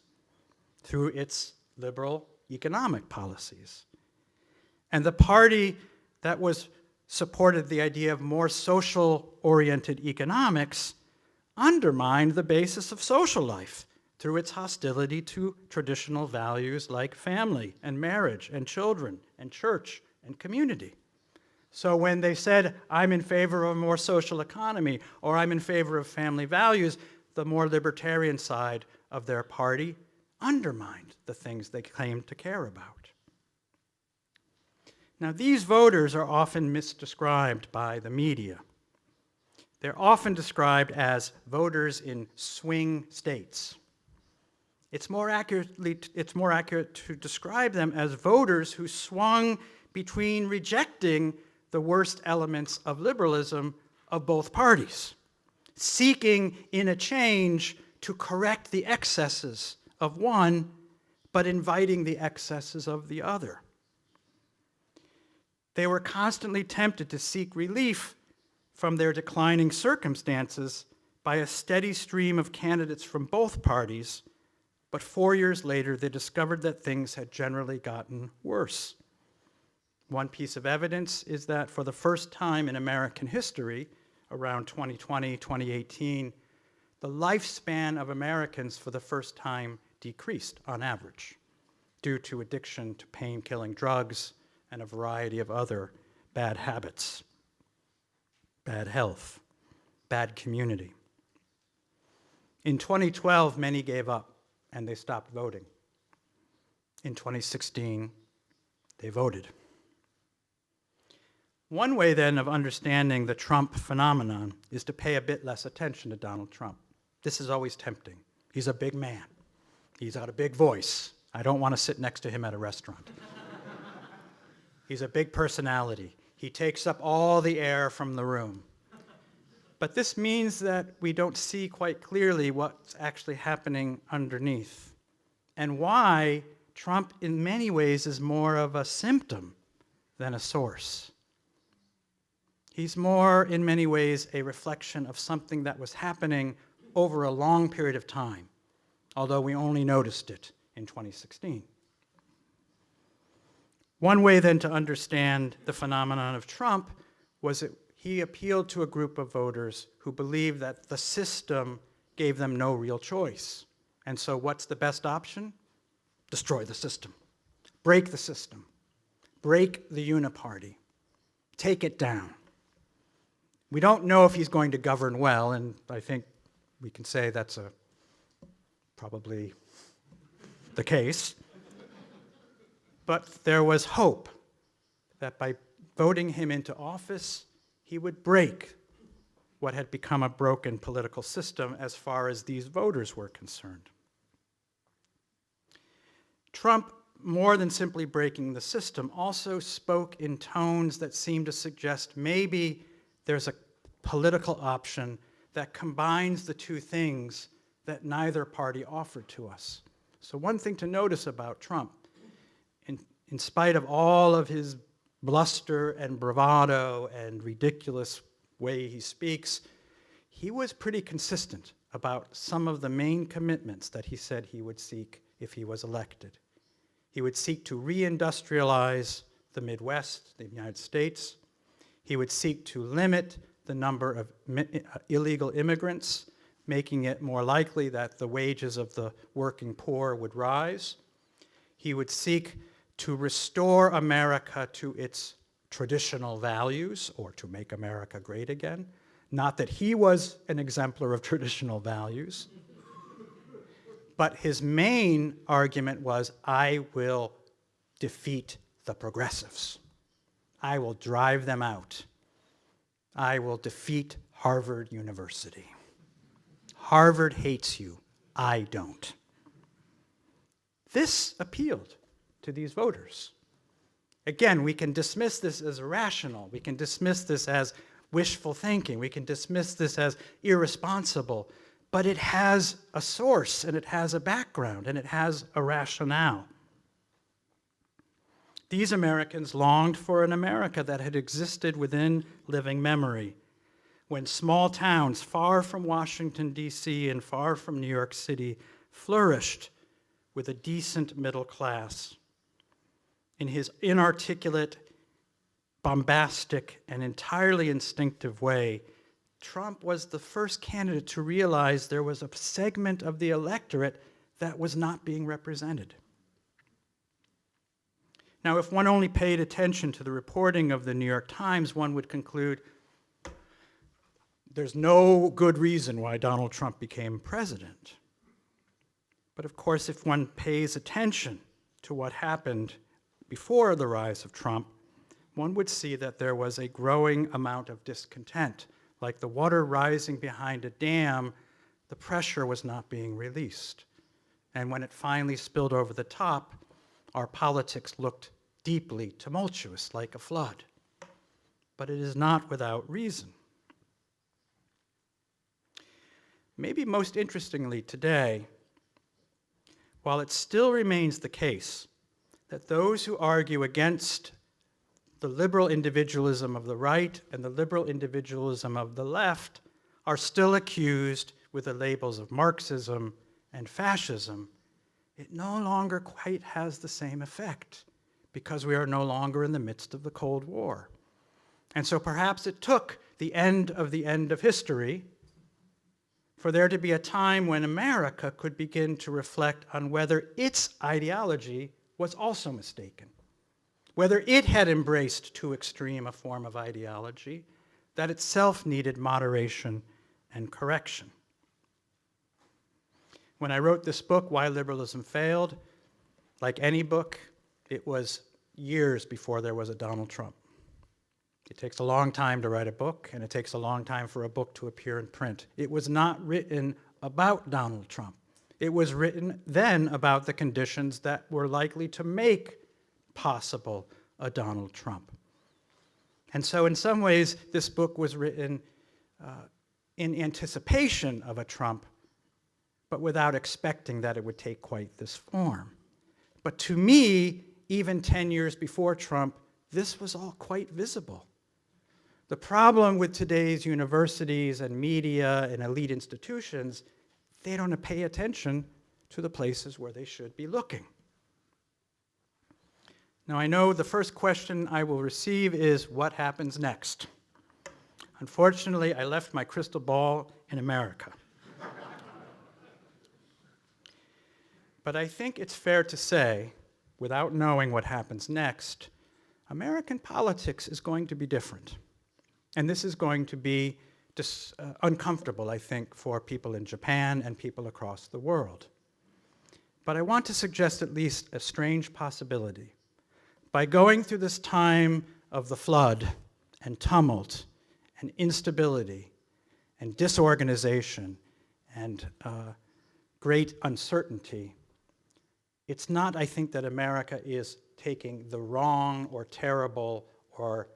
through its liberal economic policies. And the party that supported the idea of more social-oriented economics undermined the basis of social life through its hostility to traditional values like family and marriage and children and church and community. So when they said, I'm in favor of a more social economy or I'm in favor of family values, the more libertarian side of their party undermined the things they claimed to care about. Now, these voters are often misdescribed by the media. They're often described as voters in swing states. It's more accurate to describe them as voters who swung between rejecting the worst elements of liberalism of both parties, seeking in a change to correct the excesses of one, but inviting the excesses of the other. They were constantly tempted to seek relief from their declining circumstances by a steady stream of candidates from both parties, but 4 years later, they discovered that things had generally gotten worse. One piece of evidence is that for the first time in American history, around 2020, 2018, the lifespan of Americans for the first time decreased on average due to addiction to pain-killing drugs and a variety of other bad habits, bad health, bad community. In 2012, many gave up and they stopped voting. In 2016, they voted. One way then of understanding the Trump phenomenon is to pay a bit less attention to Donald Trump. This is always tempting. He's a big man. He's got a big voice. I don't want to sit next to him at a restaurant. He's a big personality. He takes up all the air from the room. But this means that we don't see quite clearly what's actually happening underneath, and why Trump in many ways is more of a symptom than a source. He's more, in many ways, a reflection of something that was happening over a long period of time, although we only noticed it in 2016. One way then to understand the phenomenon of Trump was that he appealed to a group of voters who believed that the system gave them no real choice. And so what's the best option? Destroy the system. Break the system. Break the uniparty. Take it down. We don't know if he's going to govern well, and I think we can say that's probably the case. But there was hope that by voting him into office, he would break what had become a broken political system as far as these voters were concerned. Trump, more than simply breaking the system, also spoke in tones that seemed to suggest maybe there's a political option that combines the two things that neither party offered to us. So one thing to notice about Trump, in spite of all of his bluster and bravado and ridiculous way he speaks, he was pretty consistent about some of the main commitments that he said he would seek if he was elected. He would seek to reindustrialize the Midwest, the United States. He would seek to limit the number of illegal immigrants, making it more likely that the wages of the working poor would rise. He would seek to restore America to its traditional values, or to make America great again. Not that he was an exemplar of traditional values, but his main argument was, I will defeat the progressives. I will drive them out. I will defeat Harvard University. Harvard hates you. I don't. This appealed to these voters. Again, we can dismiss this as irrational. We can dismiss this as wishful thinking. We can dismiss this as irresponsible. But it has a source, and it has a background, and it has a rationale. These Americans longed for an America that had existed within living memory, when small towns far from Washington, D.C., and far from New York City flourished with a decent middle class. In his inarticulate, bombastic, and entirely instinctive way, Trump was the first candidate to realize there was a segment of the electorate that was not being represented. Now, if one only paid attention to the reporting of the New York Times, one would conclude there's no good reason why Donald Trump became president. But of course, if one pays attention to what happened before the rise of Trump, one would see that there was a growing amount of discontent. Like the water rising behind a dam, the pressure was not being released. And when it finally spilled over the top, our politics looked deeply tumultuous, like a flood. But it is not without reason. Maybe most interestingly today, while it still remains the case that those who argue against the liberal individualism of the right and the liberal individualism of the left are still accused with the labels of Marxism and fascism, it no longer quite has the same effect because we are no longer in the midst of the Cold War. And so perhaps it took the end of history for there to be a time when America could begin to reflect on whether its ideology was also mistaken, whether it had embraced too extreme a form of ideology that itself needed moderation and correction. When I wrote this book, Why Liberalism Failed, like any book, it was years before there was a Donald Trump. It takes a long time to write a book, and it takes a long time for a book to appear in print. It was not written about Donald Trump. It was written then about the conditions that were likely to make possible a Donald Trump. And so in some ways, this book was written in anticipation of a Trump, but without expecting that it would take quite this form. But to me, even 10 years before Trump, this was all quite visible. The problem with today's universities and media and elite institutions, they don't pay attention to the places where they should be looking. Now, I know the first question I will receive is, what happens next? Unfortunately, I left my crystal ball in America. But I think it's fair to say, without knowing what happens next, American politics is going to be different. And this is going to be uncomfortable, I think, for people in Japan and people across the world. But I want to suggest at least a strange possibility. By going through this time of the flood and tumult and instability and disorganization and great uncertainty, it's not, I think, that America is taking the wrong or terrible or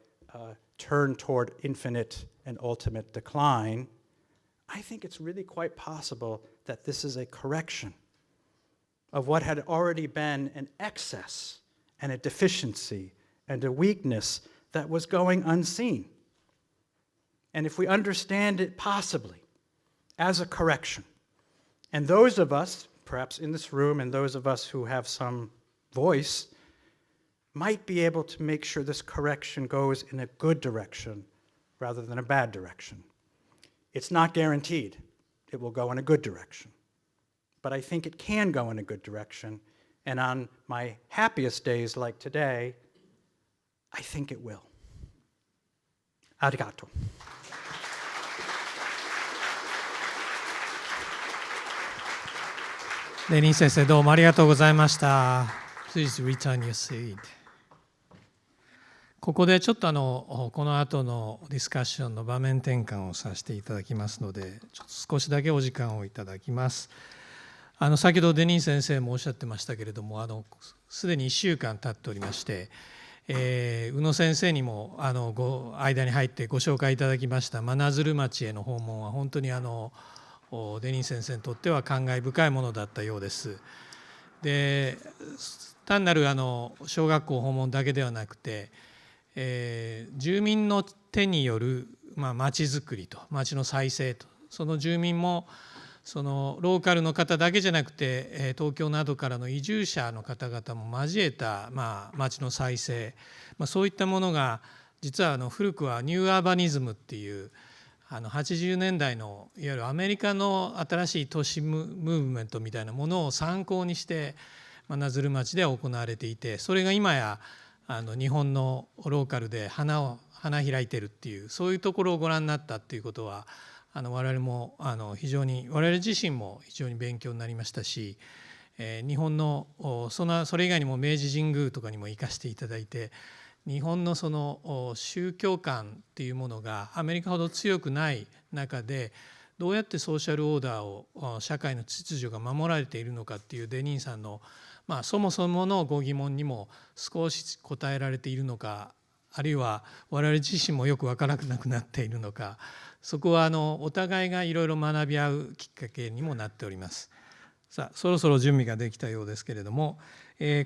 turn toward infinite and ultimate decline. I think it's really quite possible that this is a correction of what had already been an excess and a deficiency and a weakness that was going unseen. And if we understand it possibly as a correction, and those of us, perhaps in this room, and those of us who have some voice, might be able to make sure this correction goes in a good direction rather than a bad direction. It's not guaranteed it will go in a good direction, but I think it can go in a good direction, and on my happiest days like today, I think it will. Arigato.デニー先生、どうもありがとうございました。Please return your seat. ここでちょっとこの後のディスカッションの場面転換をさせていただきますので、ちょっと少しだけお時間をいただきます。先ほどデニー先生もおっしゃってましたけれども、すでに1週間経っておりまして、宇野先生にも間に入ってご紹介いただきました真鶴町への訪問は本当にデニー先生にとっては感慨深いものだったようです。で、単なる小学校訪問だけではなくて、住民の手による町づくりと町の再生と、その住民もそのローカルの方だけじゃなくて東京などからの移住者の方々も交えた町の再生、そういったものが実は古くはニューアーバニズムっていう80年代のいわゆるアメリカの新しい都市ムーブメントみたいなものを参考にして真鶴町で行われていて、それが今や日本のローカルで花開いてるっていう、そういうところをご覧になったっていうことは我々も非常に、我々自身も非常に勉強になりましたし、日本のそれ以外にも明治神宮とかにも行かせていただいて、日本のその宗教観っていうものがアメリカほど強くない中でどうやってソーシャルオーダーを社会の秩序が守られているのかっていうデニーさんのそもそものご疑問にも少し答えられているのか、あるいは我々自身もよく分からなくなっているのか、そこはお互いがいろいろ学び合うきっかけにもなっております。さあ、そろそろ準備ができたようですけれども、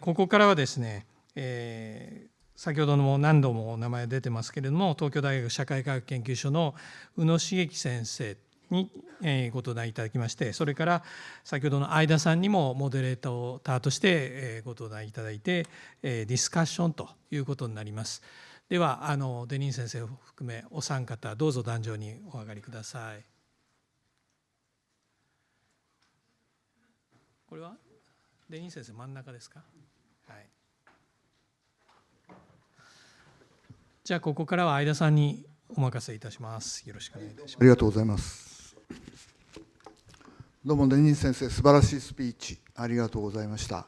ここからはですね、先ほどのも何度もお名前出てますけれども、東京大学社会科学研究所の宇野重規先生にご登壇いただきまして、それから先ほどの相田さんにもモデレーターとしてご登壇いただいてディスカッションということになります。ではデニー先生を含めお三方どうぞ壇上にお上がりください。これはデニー先生真ん中ですか？はい。じゃあここからは相田さんにお任せいたします。よろしくお願いいたします。ありがとうございます。どうもデニーン先生、素晴らしいスピーチありがとうございました。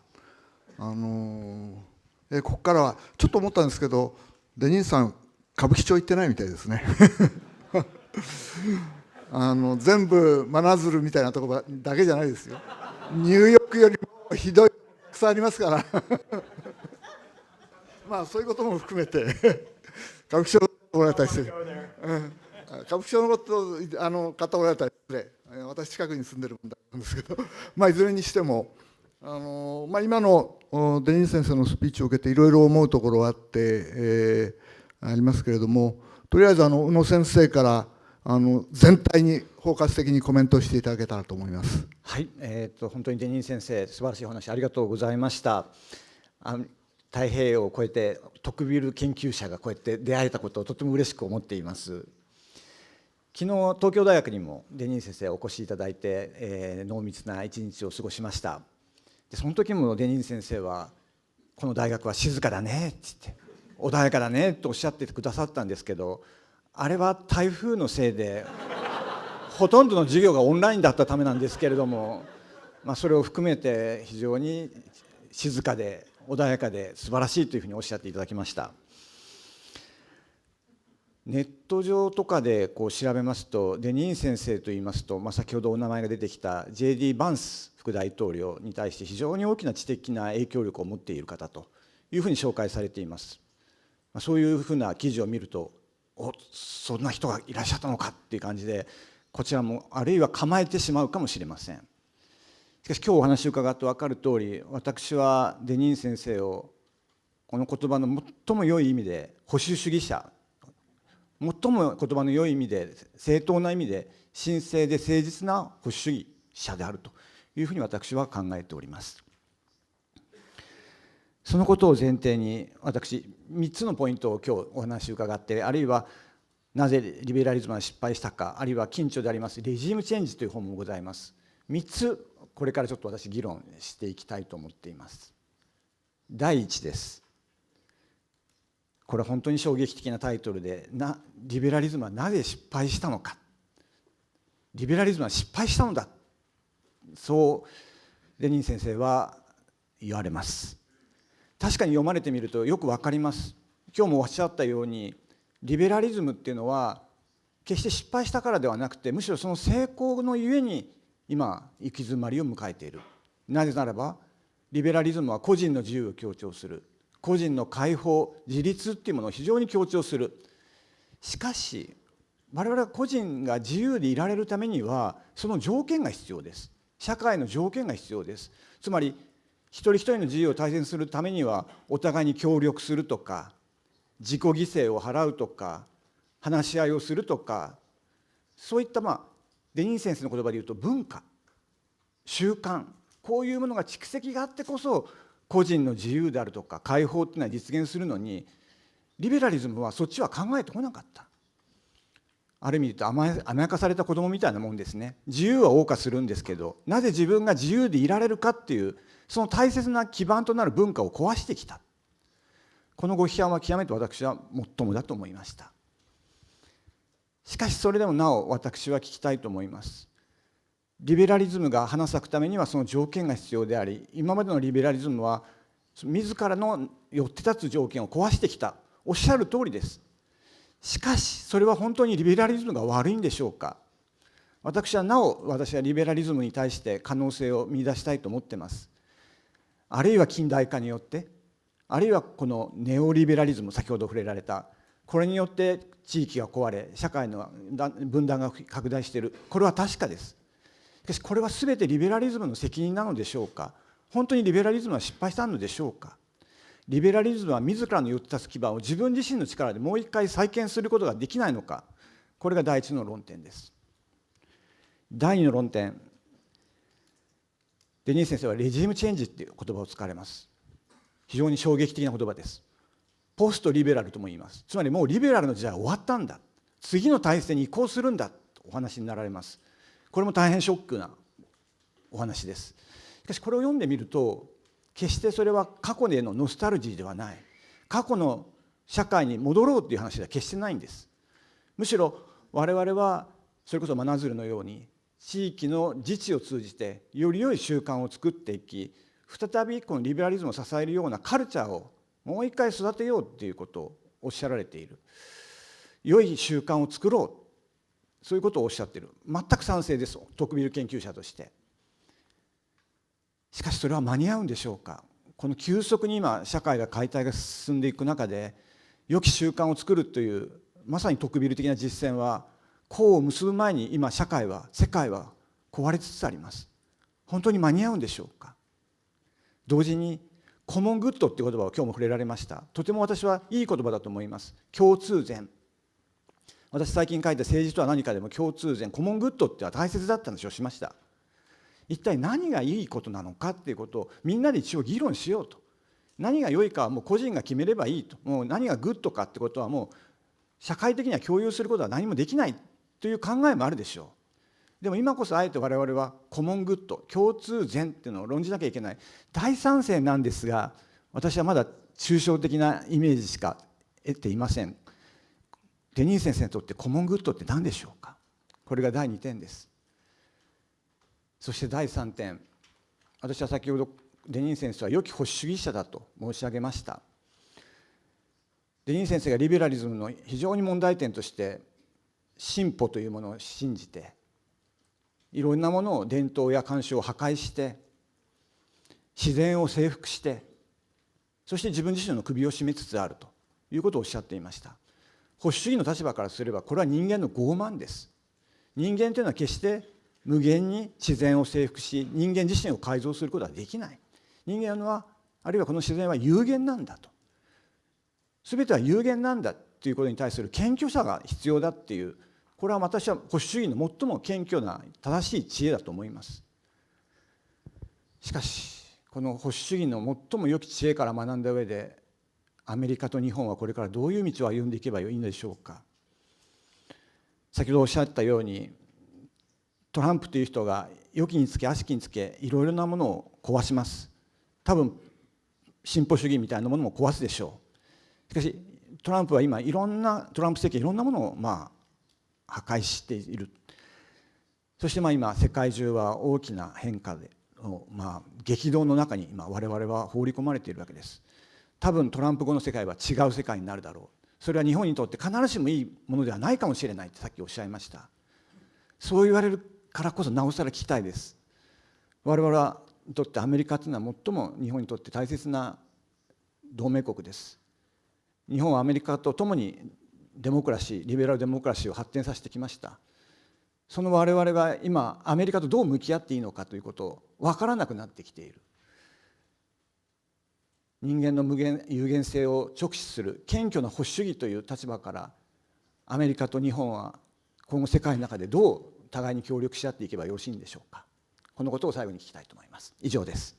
ここからはちょっと思ったんですけど、デニーンさん歌舞伎町行ってないみたいですね。全部真鶴みたいなところだけじゃないですよ。ニューヨークよりもひどいたくさんありますから。まあそういうことも含めて歌舞伎町のおられたりしてる、歌舞伎町の方おられたりして、私近くに住んでるもんなんですけど、まあいずれにしても今のデニーン先生のスピーチを受けていろいろ思うところがあって、ありますけれども、とりあえず宇野先生から全体に包括的にコメントしていただけたらと思います。はい、本当にデニーン先生、素晴らしいお話ありがとうございました。太平洋を越えて特ビル研究者がこうやって出会えたことをとても嬉しく思っています。昨日東京大学にもデニーン先生お越しいただいて、濃密な一日を過ごしました。でその時もデニーン先生はこの大学は静かだねって言って穏やかだねとおっしゃってくださったんですけど、あれは台風のせいでほとんどの授業がオンラインだったためなんですけれども、それを含めて非常に静かで穏やかで素晴らしいというふうにおっしゃっていただきました。ネット上とかでこう調べますと、デニーン先生といいますと、先ほどお名前が出てきた J.D. バンス副大統領に対して非常に大きな知的な影響力を持っている方というふうに紹介されています。そういうふうな記事を見ると、そんな人がいらっしゃったのかっていう感じで、こちらもあるいは構えてしまうかもしれません。しかし今日お話を伺って分かる通り、私はデニーン先生をこの言葉の最も良い意味で保守主義者、最も言葉の良い意味で正当な意味で神聖で誠実な保守主義者であるというふうに私は考えております。そのことを前提に私3つのポイントを今日お話を伺って、あるいはなぜリベラリズムは失敗したか、あるいは近著でありますレジームチェンジという本もございます。3つこれからちょっと私議論していきたいと思っています。第一です。これは本当に衝撃的なタイトルで、リベラリズムはなぜ失敗したのか、リベラリズムは失敗したのだ、そうデニーン先生は言われます。確かに読まれてみるとよくわかります。今日もおっしゃったように、リベラリズムっていうのは決して失敗したからではなくて、むしろその成功のゆえに今行き詰まりを迎えている。なぜならばリベラリズムは個人の自由を強調する、個人の解放、自立っていうものを非常に強調する。しかし我々は個人が自由でいられるためにはその条件が必要です。社会の条件が必要です。つまり一人一人の自由を大切にするためにはお互いに協力するとか、自己犠牲を払うとか、話し合いをするとか、そういったデニーン先生の言葉で言うと文化、習慣、こういうものが蓄積があってこそ個人の自由であるとか解放っていうのは実現するのに、リベラリズムはそっちは考えてこなかった。ある意味で言うと甘やかされた子供みたいなもんですね。自由は謳歌するんですけど、なぜ自分が自由でいられるかっていうその大切な基盤となる文化を壊してきた。このご批判は極めて私は最もだと思いました。しかしそれでもなお私は聞きたいと思います。リベラリズムが花咲くためにはその条件が必要であり、今までのリベラリズムは自らのよって立つ条件を壊してきた。おっしゃる通りです。しかしそれは本当にリベラリズムが悪いんでしょうか。私はリベラリズムに対して可能性を見出したいと思っています。あるいは近代化によって、あるいはこのネオリベラリズム、先ほど触れられた、これによって地域が壊れ社会の分断が拡大している。これは確かです。しかしこれは全てリベラリズムの責任なのでしょうか。本当にリベラリズムは失敗したのでしょうか。リベラリズムは自らのよって立つ基盤を自分自身の力でもう一回再建することができないのか。これが第一の論点です。第二の論点、デニーン先生はレジームチェンジっていう言葉を使われます。非常に衝撃的な言葉です。ポストリベラルとも言います。つまりもうリベラルの時代は終わったんだ、次の体制に移行するんだとお話になられます。これも大変ショックなお話です。しかしこれを読んでみると、決してそれは過去へのノスタルジーではない、過去の社会に戻ろうという話では決してないんです。むしろ我々はそれこそ真鶴のように地域の自治を通じてより良い習慣を作っていき、再びこのリベラリズムを支えるようなカルチャーをもう一回育てようということをおっしゃられている。良い習慣を作ろう、そういうことをおっしゃっている。全く賛成です、徳ビル研究者として。しかしそれは間に合うんでしょうか。この急速に今社会が解体が進んでいく中で、良き習慣を作るというまさに徳ビル的な実践は功を結ぶ前に今社会は世界は壊れつつあります。本当に間に合うんでしょうか。同時にコモングッドっていう言葉を今日も触れられました。とても私はいい言葉だと思います。共通善。私最近書いた政治とは何かでも共通善、コモングッドっては大切だった話をしました。一体何がいいことなのかっていうことをみんなで一応議論しようと。何が良いかはもう個人が決めればいいと。もう何がグッドかってことはもう社会的には共有することは何もできないという考えもあるでしょう。でも今こそあえて我々はコモングッド、共通善っていうのを論じなきゃいけない。大賛成なんですが、私はまだ抽象的なイメージしか得ていません。デニー先生にとってコモングッドって何でしょうか。これが第2点です。そして第3点、私は先ほどデニー先生は良き保守主義者だと申し上げました。デニー先生がリベラリズムの非常に問題点として進歩というものを信じて、いろんなものを伝統や慣習を破壊して自然を征服して、そして自分自身の首を絞めつつあるということをおっしゃっていました。保守主義の立場からすればこれは人間の傲慢です。人間というのは決して無限に自然を征服し人間自身を改造することはできない。人間はあるいはこの自然は有限なんだと、全ては有限なんだということに対する謙虚さが必要だっていう、これは私は保守主義の最も謙虚な正しい知恵だと思います。しかしこの保守主義の最も良き知恵から学んだ上で、アメリカと日本はこれからどういう道を歩んでいけばいいのでしょうか。先ほどおっしゃったように、トランプという人が良きにつけ悪しきにつけいろいろなものを壊します。多分進歩主義みたいなものも壊すでしょう。しかしトランプは今トランプ政権いろんなものを破壊している。そして今世界中は大きな変化で激動の中に今我々は放り込まれているわけです。多分トランプ後の世界は違う世界になるだろう。それは日本にとって必ずしもいいものではないかもしれないってさっきおっしゃいました。そう言われるからこそなおさら聞きたいです。我々にとってアメリカというのは最も日本にとって大切な同盟国です。日本はアメリカと共にデモクラシー、リベラルデモクラシーを発展させてきました。その我々が今アメリカとどう向き合っていいのかということを分からなくなってきている。人間の有限性を直視する謙虚な保守主義という立場からアメリカと日本は今後世界の中でどう互いに協力し合っていけばよろしいんでしょうか。このことを最後に聞きたいと思います。以上です。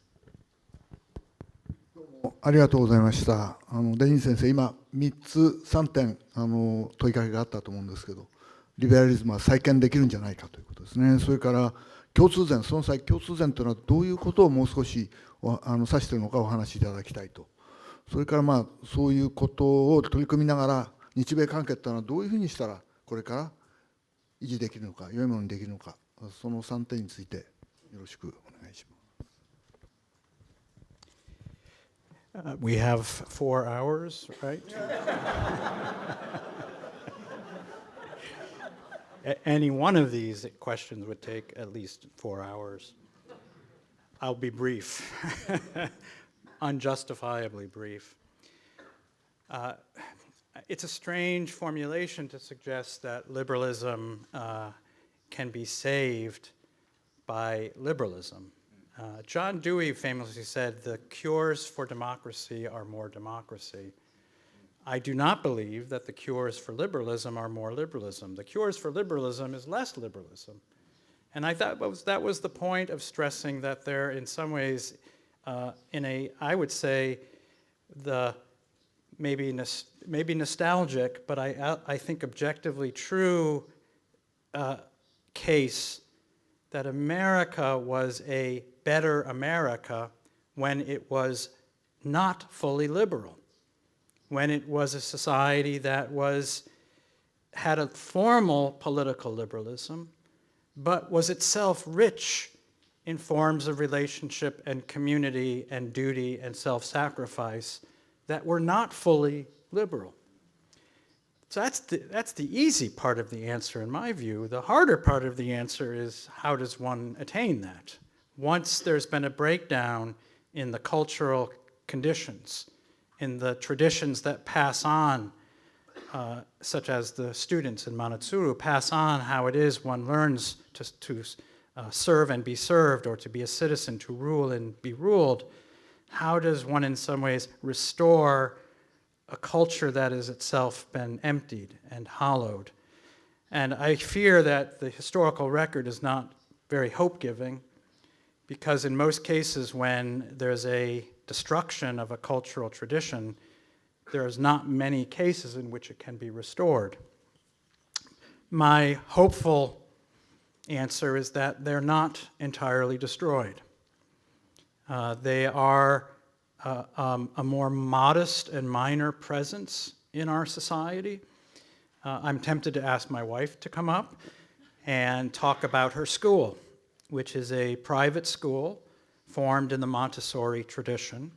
ありがとうございました。デニー先生、今3点問いかけがあったと思うんですけど、リベラリズムは再建できるんじゃないかということですね。それから共通善、その際共通善というのはどういうことをもう少し指しているのかお話しいただきたいと。それからそういうことを取り組みながら日米関係というのはどういうふうにしたらこれから維持できるのか、良いものにできるのか、その3点についてよろしくお願いします。We have 4 hours, right? Any one of these questions would take at least 4 hours. I'll be brief, unjustifiably brief. It's a strange formulation to suggest that liberalism can be saved by liberalism. John Dewey famously said, "The cures for democracy are more democracy." I do not believe that the cures for liberalism are more liberalism. The cures for liberalism is less liberalism. And I thought that was the point of stressing that there, in some ways, I would say, maybe nostalgic, but I think objectively true case that America was a better America when it was not fully liberal, when it was a society that had a formal political liberalism, but was itself rich in forms of relationship and community and duty and self-sacrifice that were not fully liberal. So that's the easy part of the answer in my view. The harder part of the answer is how does one attain that? Once there's been a breakdown in the cultural conditions, in the traditions that pass on, such as the students in Manatsuru pass on how it is one learns to serve and be served, or to be a citizen, to rule and be ruled, how does one in some ways restore a culture that has itself been emptied and hollowed? And I fear that the historical record is not very hope-giving, because in most cases when there's a destruction of a cultural tradition, there's not many cases in which it can be restored. My hopeful answer is that they're not entirely destroyed. They are a more modest and minor presence in our society. I'm tempted to ask my wife to come up and talk about her school, which is a private school formed in the Montessori tradition.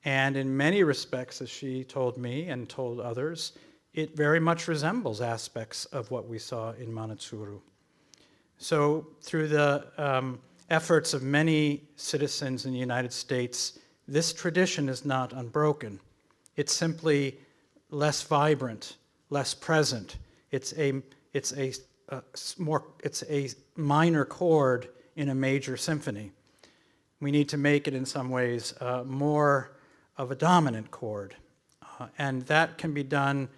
And in many respects, as she told me and told others, it very much resembles aspects of what we saw in Manatsuru. So through the efforts of many citizens in the United States, this tradition is not unbroken. It's simply less vibrant, less present. It's a minor chord in a major symphony. We need to make it in some ways more of a dominant chord. And that can be done,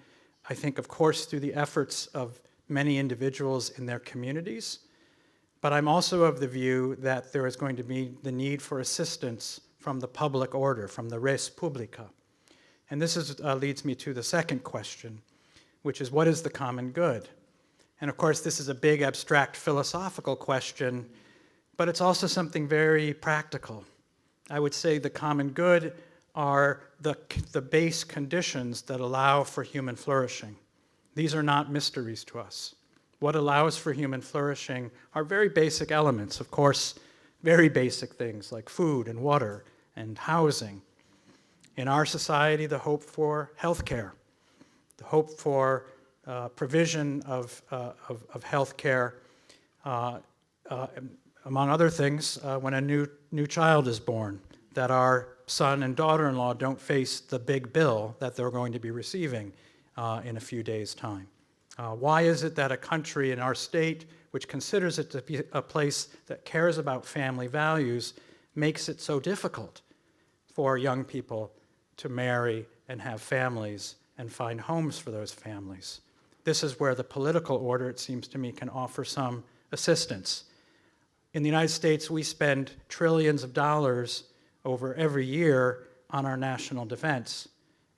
I think, of course, through the efforts of many individuals in their communities. But I'm also of the view that there is going to be the need for assistance from the public order, from the res publica. And this leads me to the second question, which is, what is the common good? And of course, this is a big, abstract, philosophical question, but it's also something very practical. I would say the common good are the base conditions that allow for human flourishing. These are not mysteries to us. What allows for human flourishing are very basic elements, of course, very basic things like food and water and housing. In our society, the hope for health care, the hope for provision of health care, among other things, when a new child is born, that our son and daughter-in-law don't face the big bill that they're going to be receiving in a few days' time. Why is it that a country in our state, which considers it to be a place that cares about family values, makes it so difficult for young people to marry and have families and find homes for those families? This is where the political order, it seems to me, can offer some assistance. In the United States, we spend trillions of dollars over every year on our national defense.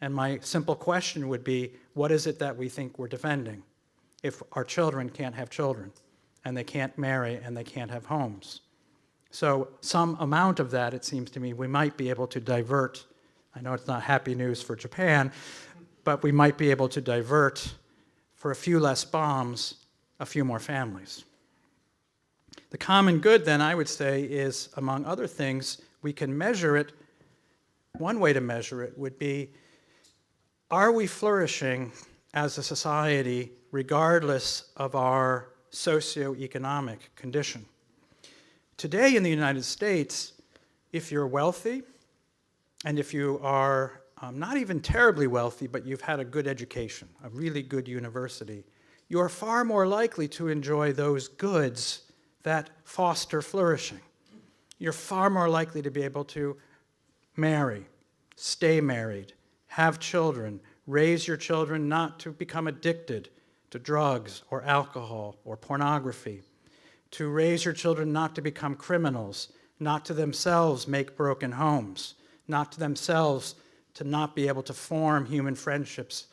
And my simple question would be, what is it that we think we're defending if our children can't have children, and they can't marry, and they can't have homes? So some amount of that, it seems to me, we might be able to divert. I know it's not happy news for Japan, but we might be able to divert, for a few less bombs, a few more families. The common good, then, I would say, is, among other things, we can measure it. One way to measure it would be, are we flourishing as a society regardless of our socioeconomic condition? Today in the United States, if you're wealthy, and if you are not even terribly wealthy, but you've had a good education, a really good university, you're far more likely to enjoy those goods that foster flourishing. You're far more likely to be able to marry, stay married, have children, raise your children not to become addicted to drugs or alcohol or pornography, to raise your children not to become criminals, not to themselves make broken homes, not to themselves to not be able to form human friendships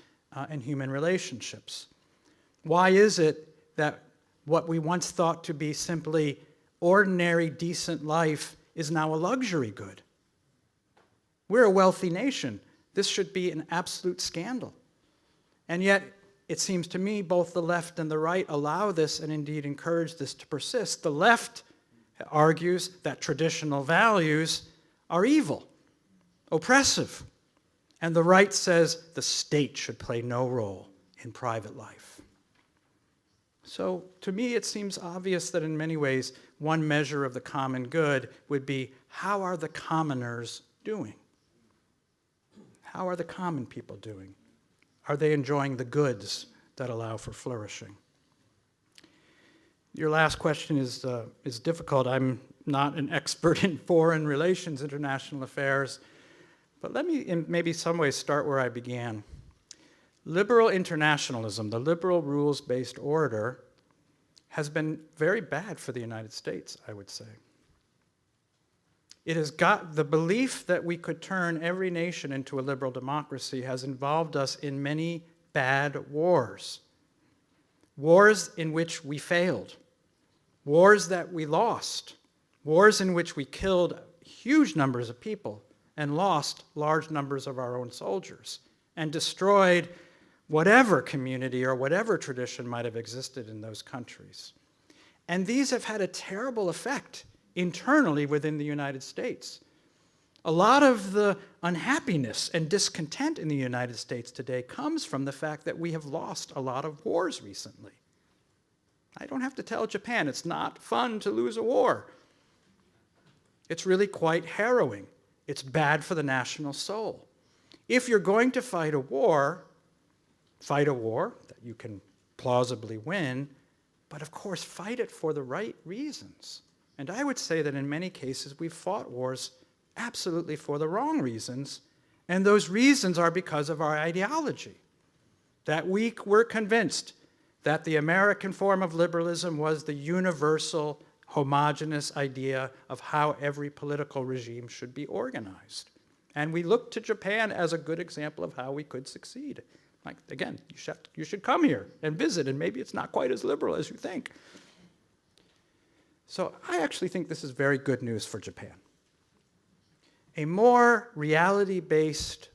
and human relationships. Why is it that what we once thought to be simply ordinary, decent life is now a luxury good? We're a wealthy nation. This should be an absolute scandal. And yet, it seems to me both the left and the right allow this and indeed encourage this to persist. The left argues that traditional values are evil, oppressive, and the right says the state should play no role in private life. So to me, it seems obvious that in many ways, one measure of the common good would be, how are the commoners doing? How are the common people doing? Are they enjoying the goods that allow for flourishing? Your last question is difficult. I'm not an expert in foreign relations, international affairs, but let me in maybe some ways start where I began. Liberal internationalism, the liberal rules-based order, has been very bad for the United States, I would say. It has got the belief that we could turn every nation into a liberal democracy has involved us in many bad wars. Wars in which we failed. Wars that we lost. Wars in which we killed huge numbers of people and lost large numbers of our own soldiers and destroyed whatever community or whatever tradition might have existed in those countries. And these have had a terrible effect internally within the United States. A lot of the unhappiness and discontent in the United States today comes from the fact that we have lost a lot of wars recently. I don't have to tell Japan it's not fun to lose a war. It's really quite harrowing. It's bad for the national soul. If you're going to fight a war that you can plausibly win, but of course fight it for the right reasons. And I would say that in many cases we've fought wars absolutely for the wrong reasons, and those reasons are because of our ideology. That we were convinced that the American form of liberalism was the universal, homogeneous idea of how every political regime should be organized. And we looked to Japan as a good example of how we could succeed. Like, again, you should come here and visit, and maybe it's not quite as liberal as you think. So I actually think this is very good news for Japan. A more reality-based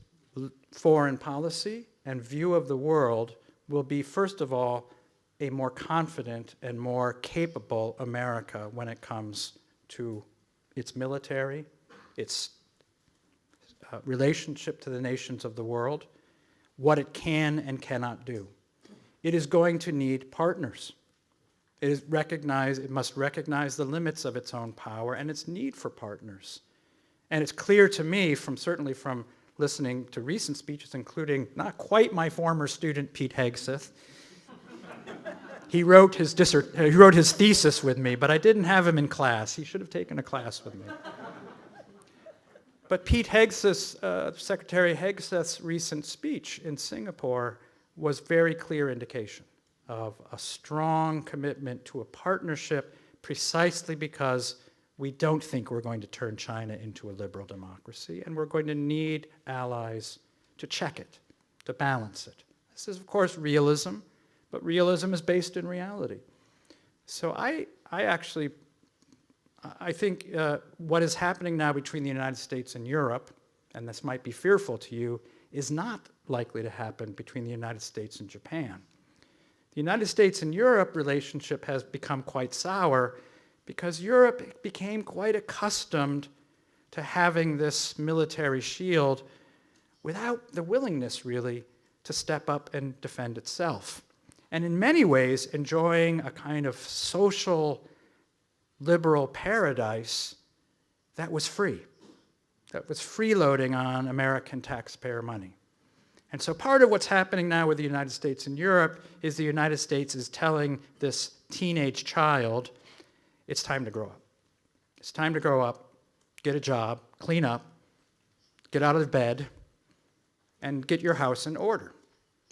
foreign policy and view of the world will be, first of all, a more confident and more capable America when it comes to its military, its relationship to the nations of the world, what it can and cannot do. It is going to need partners. It must recognize the limits of its own power and its need for partners. And it's clear to me, certainly from listening to recent speeches, including not quite my former student, Pete Hegseth. He wrote his thesis with me, but I didn't have him in class. He should have taken a class with me. But Pete Hegseth's, Secretary Hegseth's recent speech in Singapore was very clear indication of a strong commitment to a partnership precisely because we don't think we're going to turn China into a liberal democracy, and we're going to need allies to check it, to balance it. This is, of course, realism, but realism is based in reality. So I think what is happening now between the United States and Europe, and this might be fearful to you, is not likely to happen between the United States and Japan. The United States and Europe relationship has become quite sour because Europe became quite accustomed to having this military shield without the willingness, really, to step up and defend itself. And in many ways, enjoying a kind of social liberal paradise that was free, that was freeloading on American taxpayer money. And so part of what's happening now with the United States and Europe is the United States is telling this teenage child, it's time to grow up. It's time to grow up, get a job, clean up, get out of bed, and get your house in order.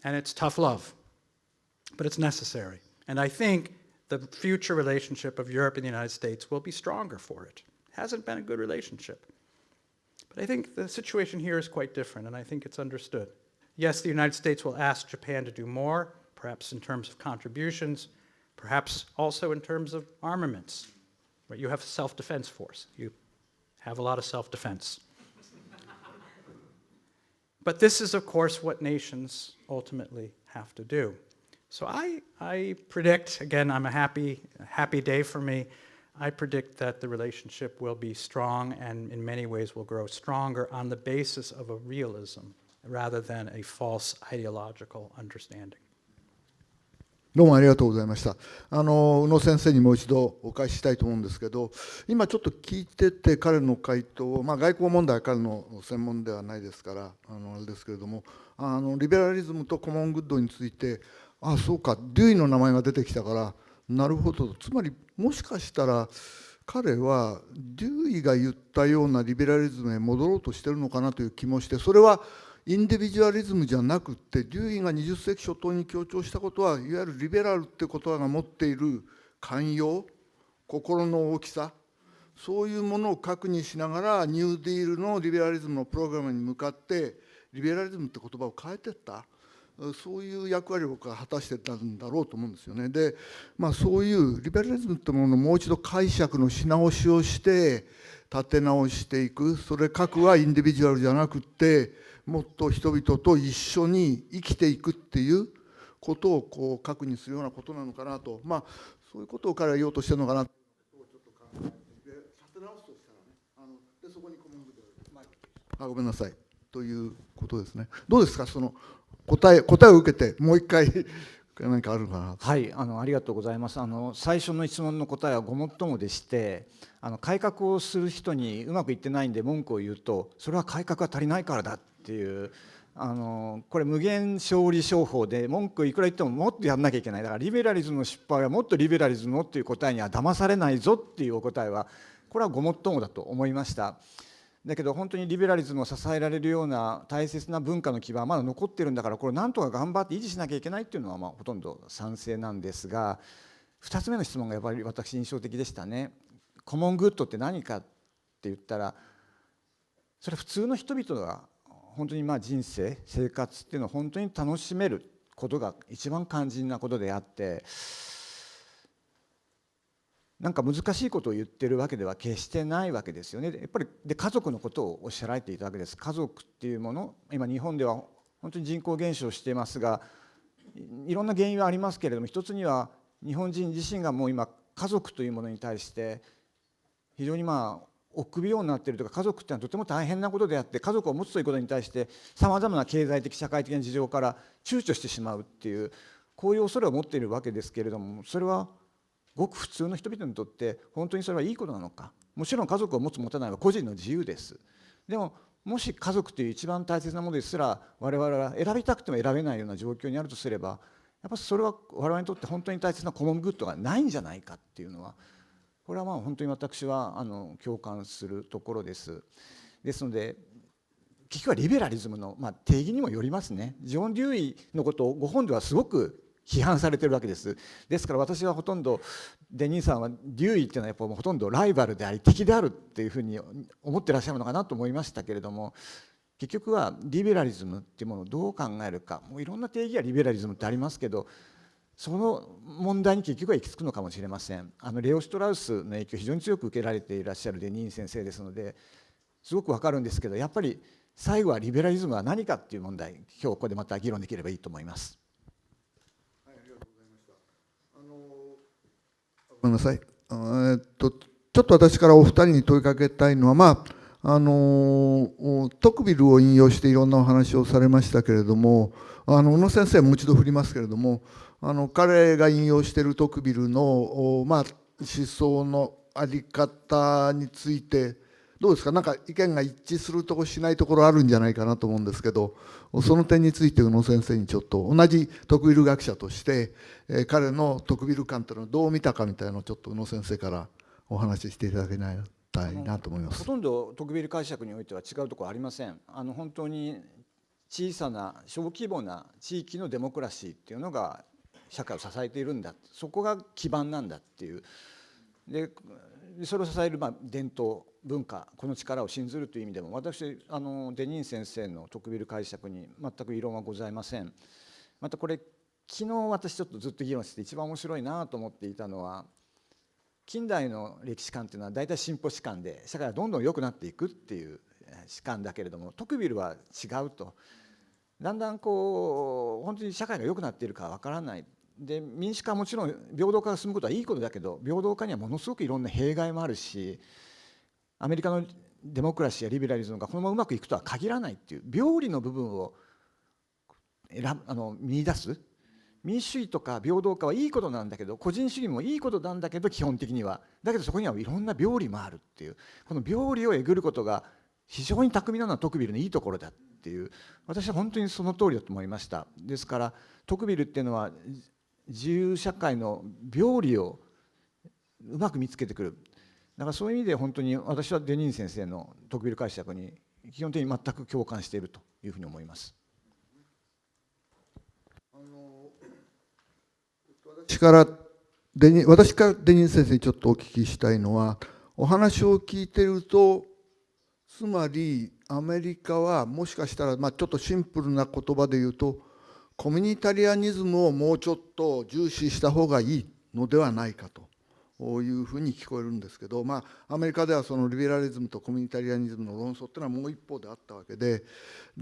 And it's tough love, but it's necessary. And I think the future relationship of Europe and the United States will be stronger for it. It hasn't been a good relationship. But I think the situation here is quite different, and I think it's understood. Yes, the United States will ask Japan to do more, perhaps in terms of contributions, perhaps also in terms of armaments. Right? You have a self-defense force. You have a lot of self-defense. But this is, of course, what nations ultimately have to do. So I predict, again, I'm a happy day for me. I predict that the relationship will be strong and in many ways will grow stronger on the basis of a realism rather than a false ideological understanding. どうもありがとうございました。宇野先生にもう一度お返ししたいと思うんですけど、今ちょっと聞いてて彼の回答、外交問題は彼の専門ではないですから、あれですけれども、リベラリズムとコモングッドについて、そうか、デューイの名前が出てきたから、なるほど、つまりもしかしたら彼はデューイが言ったようなリベラリズムへ戻ろうとしてるのかなという気もして、それはインディビジュアリズムじゃなくて、デューイが20世紀初頭に強調したことは、いわゆるリベラルって言葉が持っている寛容、心の大きさ、そういうものを確認しながら、ニューディールのリベラリズムのプログラムに向かって、リベラリズムって言葉を変えていった、そういう役割を果たしてたんだろうと思うんですよね。で、そういうリベラリズムってものをもう一度解釈のし直しをして、立て直していく、それ核はインディビジュアルじゃなくて、もっと人々と一緒に生きていくっていうことを確認するようなことなのかなと、そういうことを彼は言おうとしてるのかなとちょっと考えて、立て直すとしたらね、でそこにコモングッド、ごめんなさいということですね。どうですか、その答えを受けてもう一回何かあるかな。はい、ありがとうございます。最初の質問の答えはごもっともでして、改革をする人にうまくいってないんで文句を言うと、それは改革が足りないからだっていう、これ無限勝利商法で、文句いくら言ってももっとやんなきゃいけない、だからリベラリズムの失敗はもっとリベラリズムをっていう答えには騙されないぞっていうお答えは、これはごもっともだと思いました。だけど本当にリベラリズムを支えられるような大切な文化の基盤はまだ残ってるんだから、これなんとか頑張って維持しなきゃいけないっていうのはほとんど賛成なんですが、2つ目の質問がやっぱり私印象的でしたね。コモングッドって何かって言ったら、それは普通の人々が本当に人生生活っていうのを本当に楽しめることが一番肝心なことであって、なんか難しいことを言ってるわけでは決してないわけですよね。やっぱりで家族のことをおっしゃられていたわけです。家族っていうもの、今日本では本当に人口減少していますが、いろんな原因はありますけれども、一つには日本人自身がもう今家族というものに対して非常に臆病になっているというか、家族っていうのはとても大変なことであって、家族を持つということに対してさまざまな経済的社会的な事情から躊躇してしまうっていう、こういう恐れを持っているわけですけれども、それはごく普通の人々にとって本当にそれはいいことなのか。もちろん家族を持つ持たないは個人の自由です。でももし家族という一番大切なものですら我々は選びたくても選べないような状況にあるとすれば、やっぱそれは我々にとって本当に大切なコモングッドがないんじゃないかっていうのは、これは本当に私は共感するところです。ですので結局はリベラリズムの定義にもよりますね。ジョン・デューイのことをご本ではすごく批判されているわけです。ですから私はほとんどデニーさんはデューイっていうのはやっぱほとんどライバルであり敵であるっていうふうに思ってらっしゃるのかなと思いましたけれども、結局はリベラリズムっていうものをどう考えるか、もういろんな定義がリベラリズムってありますけど、その問題に結局は行き着くのかもしれません。レオ・シュトラウスの影響を非常に強く受けられていらっしゃるデニーン先生ですので、すごくわかるんですけど、やっぱり最後はリベラリズムは何かっていう問題、今日ここでまた議論できればいいと思います。はい、ありがとうございました。ごめんなさい。ちょっと私からお二人に問いかけたいのは、トクビルを引用していろんなお話をされましたけれども、宇野先生もう一度振りますけれども、彼が引用しているトクビルの、思想の在り方についてどうですか。なんか意見が一致するところしないところあるんじゃないかなと思うんですけど、その点について宇野先生にちょっと同じトクビル学者として、彼のトクビル観というのをどう見たかみたいなのをちょっと宇野先生からお話ししていただけないたいなと思います。ほとんどトクビル解釈においては違うところありません。本当に小さな小規模な地域のデモクラシーっていうのが社会を支えているんだ、そこが基盤なんだっていう、でそれを支える伝統文化、この力を信ずるという意味でも、私デニーン先生のトクビル解釈に全く異論はございません。またこれ昨日私ちょっとずっと議論して一番面白いなと思っていたのは、近代の歴史観っていうのは大体進歩史観で社会がどんどん良くなっていくっていう史観だけれども、トクビルは違うと。だんだん本当に社会が良くなっているかわからない。で民主化はもちろん平等化が進むことはいいことだけど、平等化にはものすごくいろんな弊害もあるし、アメリカのデモクラシーやリベラリズムがこのままうまくいくとは限らないっていう病理の部分を見出す。民主主義とか平等化はいいことなんだけど、個人主義もいいことなんだけど、基本的にはだけどそこにはいろんな病理もあるっていう、この病理をえぐることが非常に巧みなのはトクビルのいいところだっていう、私は本当にその通りだと思いました。ですからトクビルっていうのは自由社会の病理をうまく見つけてくる。だからそういう意味で本当に私はデニーン先生のトクビル解釈に基本的に全く共感しているというふうに思います。私からデニーン先生にちょっとお聞きしたいのは、お話を聞いてると、つまりアメリカはもしかしたら、ちょっとシンプルな言葉で言うと、コミュニタリアニズムをもうちょっと重視した方がいいのではないかというふうに聞こえるんですけど、アメリカではそのリベラリズムとコミュニタリアニズムの論争っていうのはもう一方であったわけで、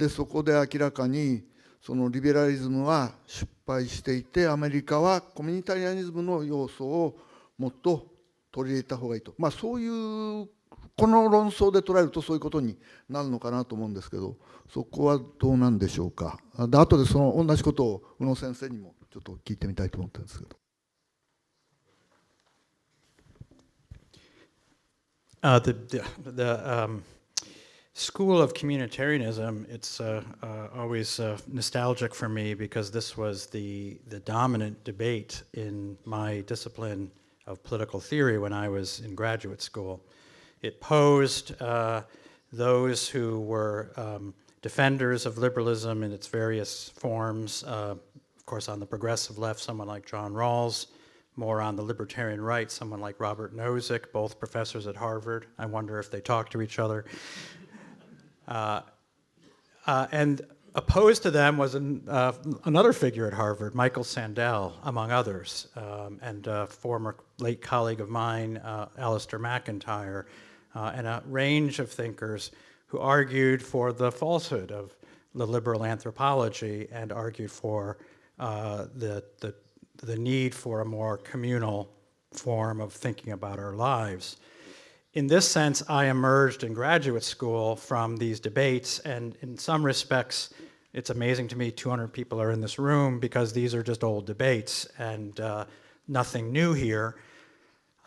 そこで明らかにそのリベラリズムは失敗していて、アメリカはコミュニタリアニズムの要素をもっと取り入れた方がいいと、そういうこの論争で捉えるとそういうことになるのかなと思うんですけど、そこはどうなんでしょうか。で後でその同じことを宇野先生にもちょっと聞いてみたいと思ってるんですけど。The school of communitarianism, it's always nostalgic for me because this was the dominant debate in my discipline of political theory when I was in graduate school. It posed those who were defenders of liberalism in its various forms, of course on the progressive left, someone like John Rawls, more on the libertarian right, someone like Robert Nozick, both professors at Harvard. I wonder if they talk to each other. And opposed to them was another figure at Harvard, Michael Sandel, among others, and a former late colleague of mine, Alistair McIntyre, and a range of thinkers who argued for the falsehood of the liberal anthropology and argued for the need for a more communal form of thinking about our lives. In this sense, I emerged in graduate school from these debates, and in some respects, it's amazing to me 200 people are in this room because these are just old debates and nothing new here.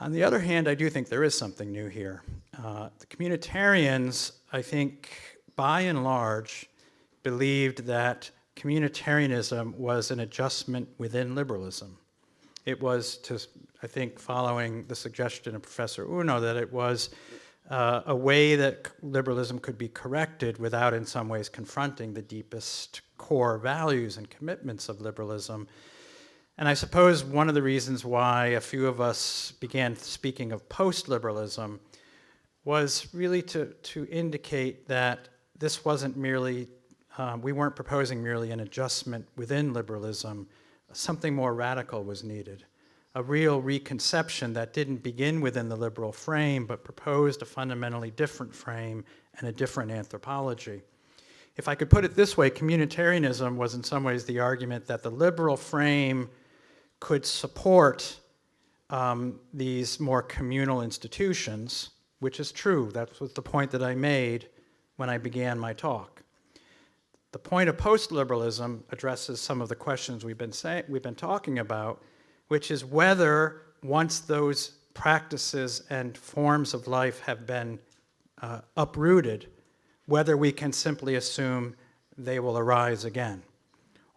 On the other hand, I do think there is something new here. The communitarians, I think, by and large, believed that communitarianism was an adjustment within liberalism. It was, I think, following the suggestion of Professor Uno, that it was a way that liberalism could be corrected without in some ways confronting the deepest core values and commitments of liberalism. And I suppose one of the reasons why a few of us began speaking of post-liberalism was really to indicate that this wasn't merely, we weren't proposing merely an adjustment within liberalism. Something more radical was needed. A real reconception that didn't begin within the liberal frame, but proposed a fundamentally different frame and a different anthropology. If I could put it this way, communitarianism was in some ways the argument that the liberal frame could support these more communal institutions, which is true. That was the point that I made when I began my talk. The point of post-liberalism addresses some of the questions we've been talking about, which is whether once those practices and forms of life have been uprooted, whether we can simply assume they will arise again,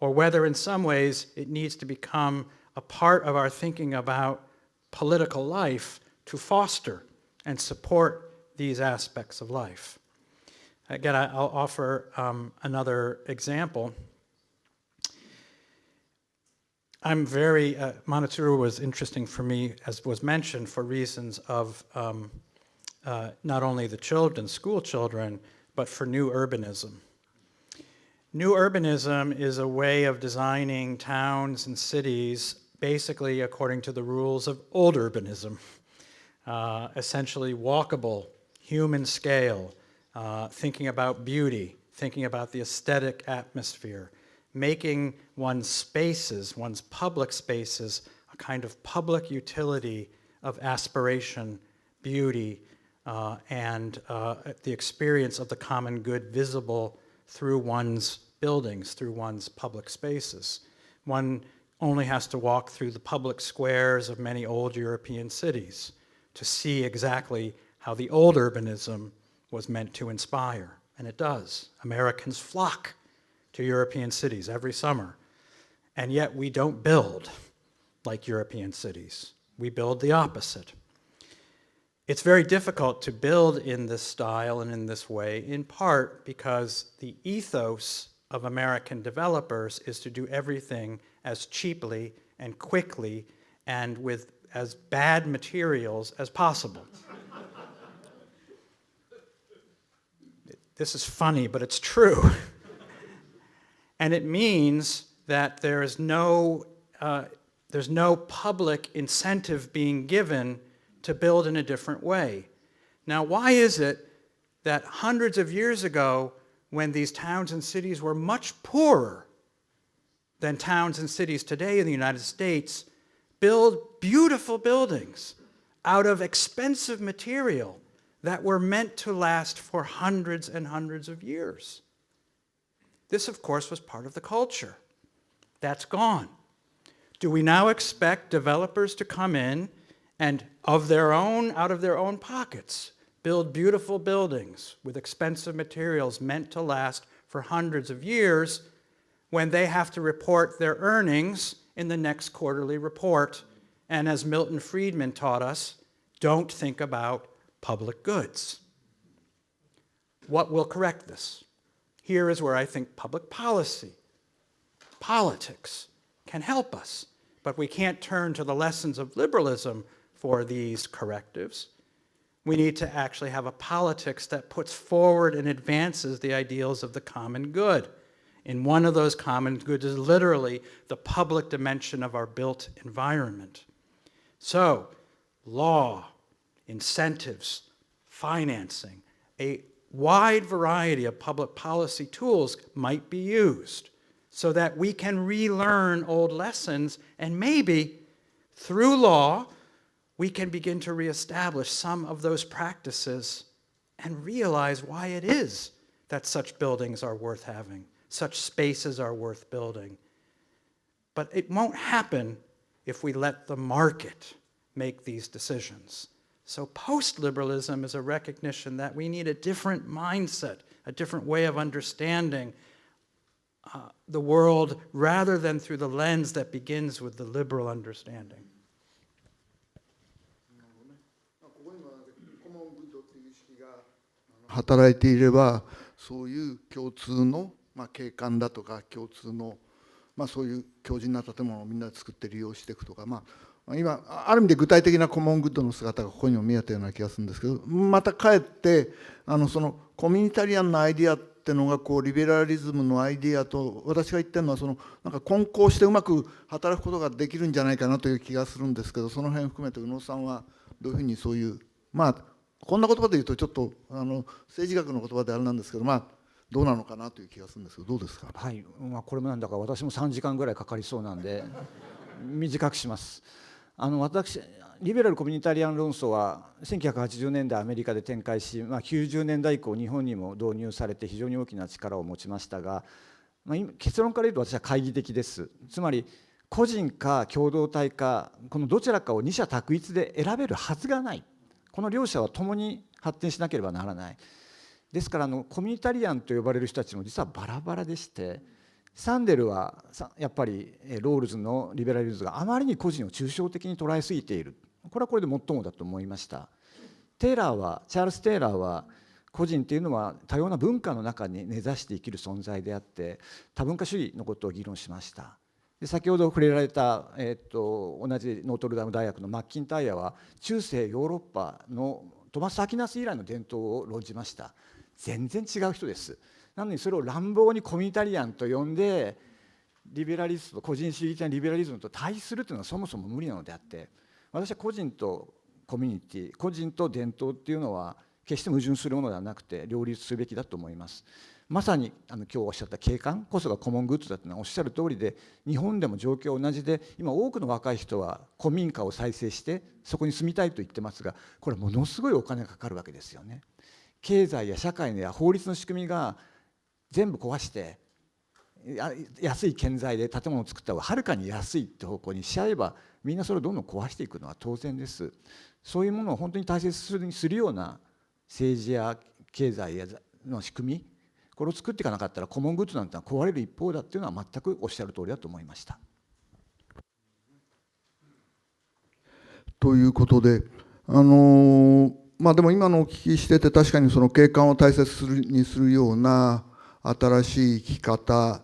or whether in some ways it needs to become a part of our thinking about political life to foster and support these aspects of life. Again, I'll offer another example. I'm very, Montessori was interesting for me, as was mentioned, for reasons of not only the children, school children, but for new urbanism. New urbanism is a way of designing towns and cities basically according to the rules of old urbanism, essentially walkable, human scale, thinking about beauty, thinking about the aesthetic atmosphere, making one's spaces, one's public spaces, a kind of public utility of aspiration, beauty, and the experience of the common good visible through one's buildings, through one's public spaces. One only has to walk through the public squares of many old European cities to see exactly how the old urbanism was meant to inspire, and it does. Americans flock to European cities every summer, and yet we don't build like European cities. We build the opposite. It's very difficult to build in this style and in this way, in part because the ethos of American developers is to do everything as cheaply and quickly and with as bad materials as possible. This is funny, but it's true. And it means that there's no public incentive being given to build in a different way. Now, why is it that hundreds of years ago, when these towns and cities were much poorer than towns and cities today in the United States, build beautiful buildings out of expensive material that were meant to last for hundreds and hundreds of years? This, of course, was part of the culture. That's gone. Do we now expect developers to come in and out of their own pockets, build beautiful buildings with expensive materials meant to last for hundreds of years when they have to report their earnings in the next quarterly report? And as Milton Friedman taught us, don't think about public goods. What will correct this? Here is where I think public policy, politics, can help us. But we can't turn to the lessons of liberalism for these correctives. We need to actually have a politics that puts forward and advances the ideals of the common good. And one of those common goods is literally the public dimension of our built environment. So, law, incentives, financing, a wide variety of public policy tools might be used so that we can relearn old lessons, and maybe through law we can begin to reestablish some of those practices and realize why it is that such buildings are worth having, such spaces are worth building. But it won't happen if we let the market make these decisions. So post-liberalism is a recognition that we need a different mindset, a different way of understanding the world rather than through the lens that begins with the liberal understanding. 働いていればそういう共通の景観だとか共通のそういう強靭な建物をみんなで作って利用していくとか今ある意味で具体的なコモングッドの姿がここにも見えたような気がするんですけど、またかえってそのコミュニタリアンなアイディアっていうのがリベラリズムのアイディアと私が言ってるのはなんか混交してうまく働くことができるんじゃないかなという気がするんですけど、その辺含めて宇野さんはどういうふうにそういうこんな言葉で言うとちょっと政治学の言葉であれなんですけどどうなのかなという気がするんですけど、どうですか。はい、これもなんだか私も3時間ぐらいかかりそうなんで短くします。私リベラルコミュニタリアン論争は1980年代アメリカで展開し、90年代以降日本にも導入されて非常に大きな力を持ちましたが、結論から言うと私は懐疑的です。つまり個人か共同体かこのどちらかを二者択一で選べるはずがない。この両者は共に発展しなければならない。ですからコミュニタリアンと呼ばれる人たちも実はバラバラでして、サンデルはやっぱりロールズのリベラリズムがあまりに個人を抽象的に捉えすぎている。これはこれで最もだと思いました。チャールズ・テイラーは個人というのは多様な文化の中に根ざして生きる存在であって多文化主義のことを議論しました。で先ほど触れられた、同じノートルダム大学のマッキンタイヤは中世ヨーロッパのトマス・アキナス以来の伝統を論じました。全然違う人です。なのにそれを乱暴にコミュニタリアンと呼んでリベラリズム、個人主義的なリベラリズムと対比するというのはそもそも無理なのであって、私は個人とコミュニティ、個人と伝統っていうのは決して矛盾するものではなくて両立すべきだと思います。まさに今日おっしゃった景観こそがコモングッズだというのはおっしゃる通りで、日本でも状況は同じで、今多くの若い人は古民家を再生してそこに住みたいと言ってますが、これものすごいお金がかかるわけですよね。経済や社会や法律の仕組みが全部壊して安い建材で建物を作った方がはるかに安いって方向にしちゃえば、みんなそれをどんどん壊していくのは当然です。そういうものを本当に大切にするような政治や経済の仕組み、これを作っていかなかったらコモングッズなんてのは壊れる一方だっていうのは全くおっしゃる通りだと思いました。ということで、でも今のお聞きしてて、確かにその景観を大切にするような新しい生き方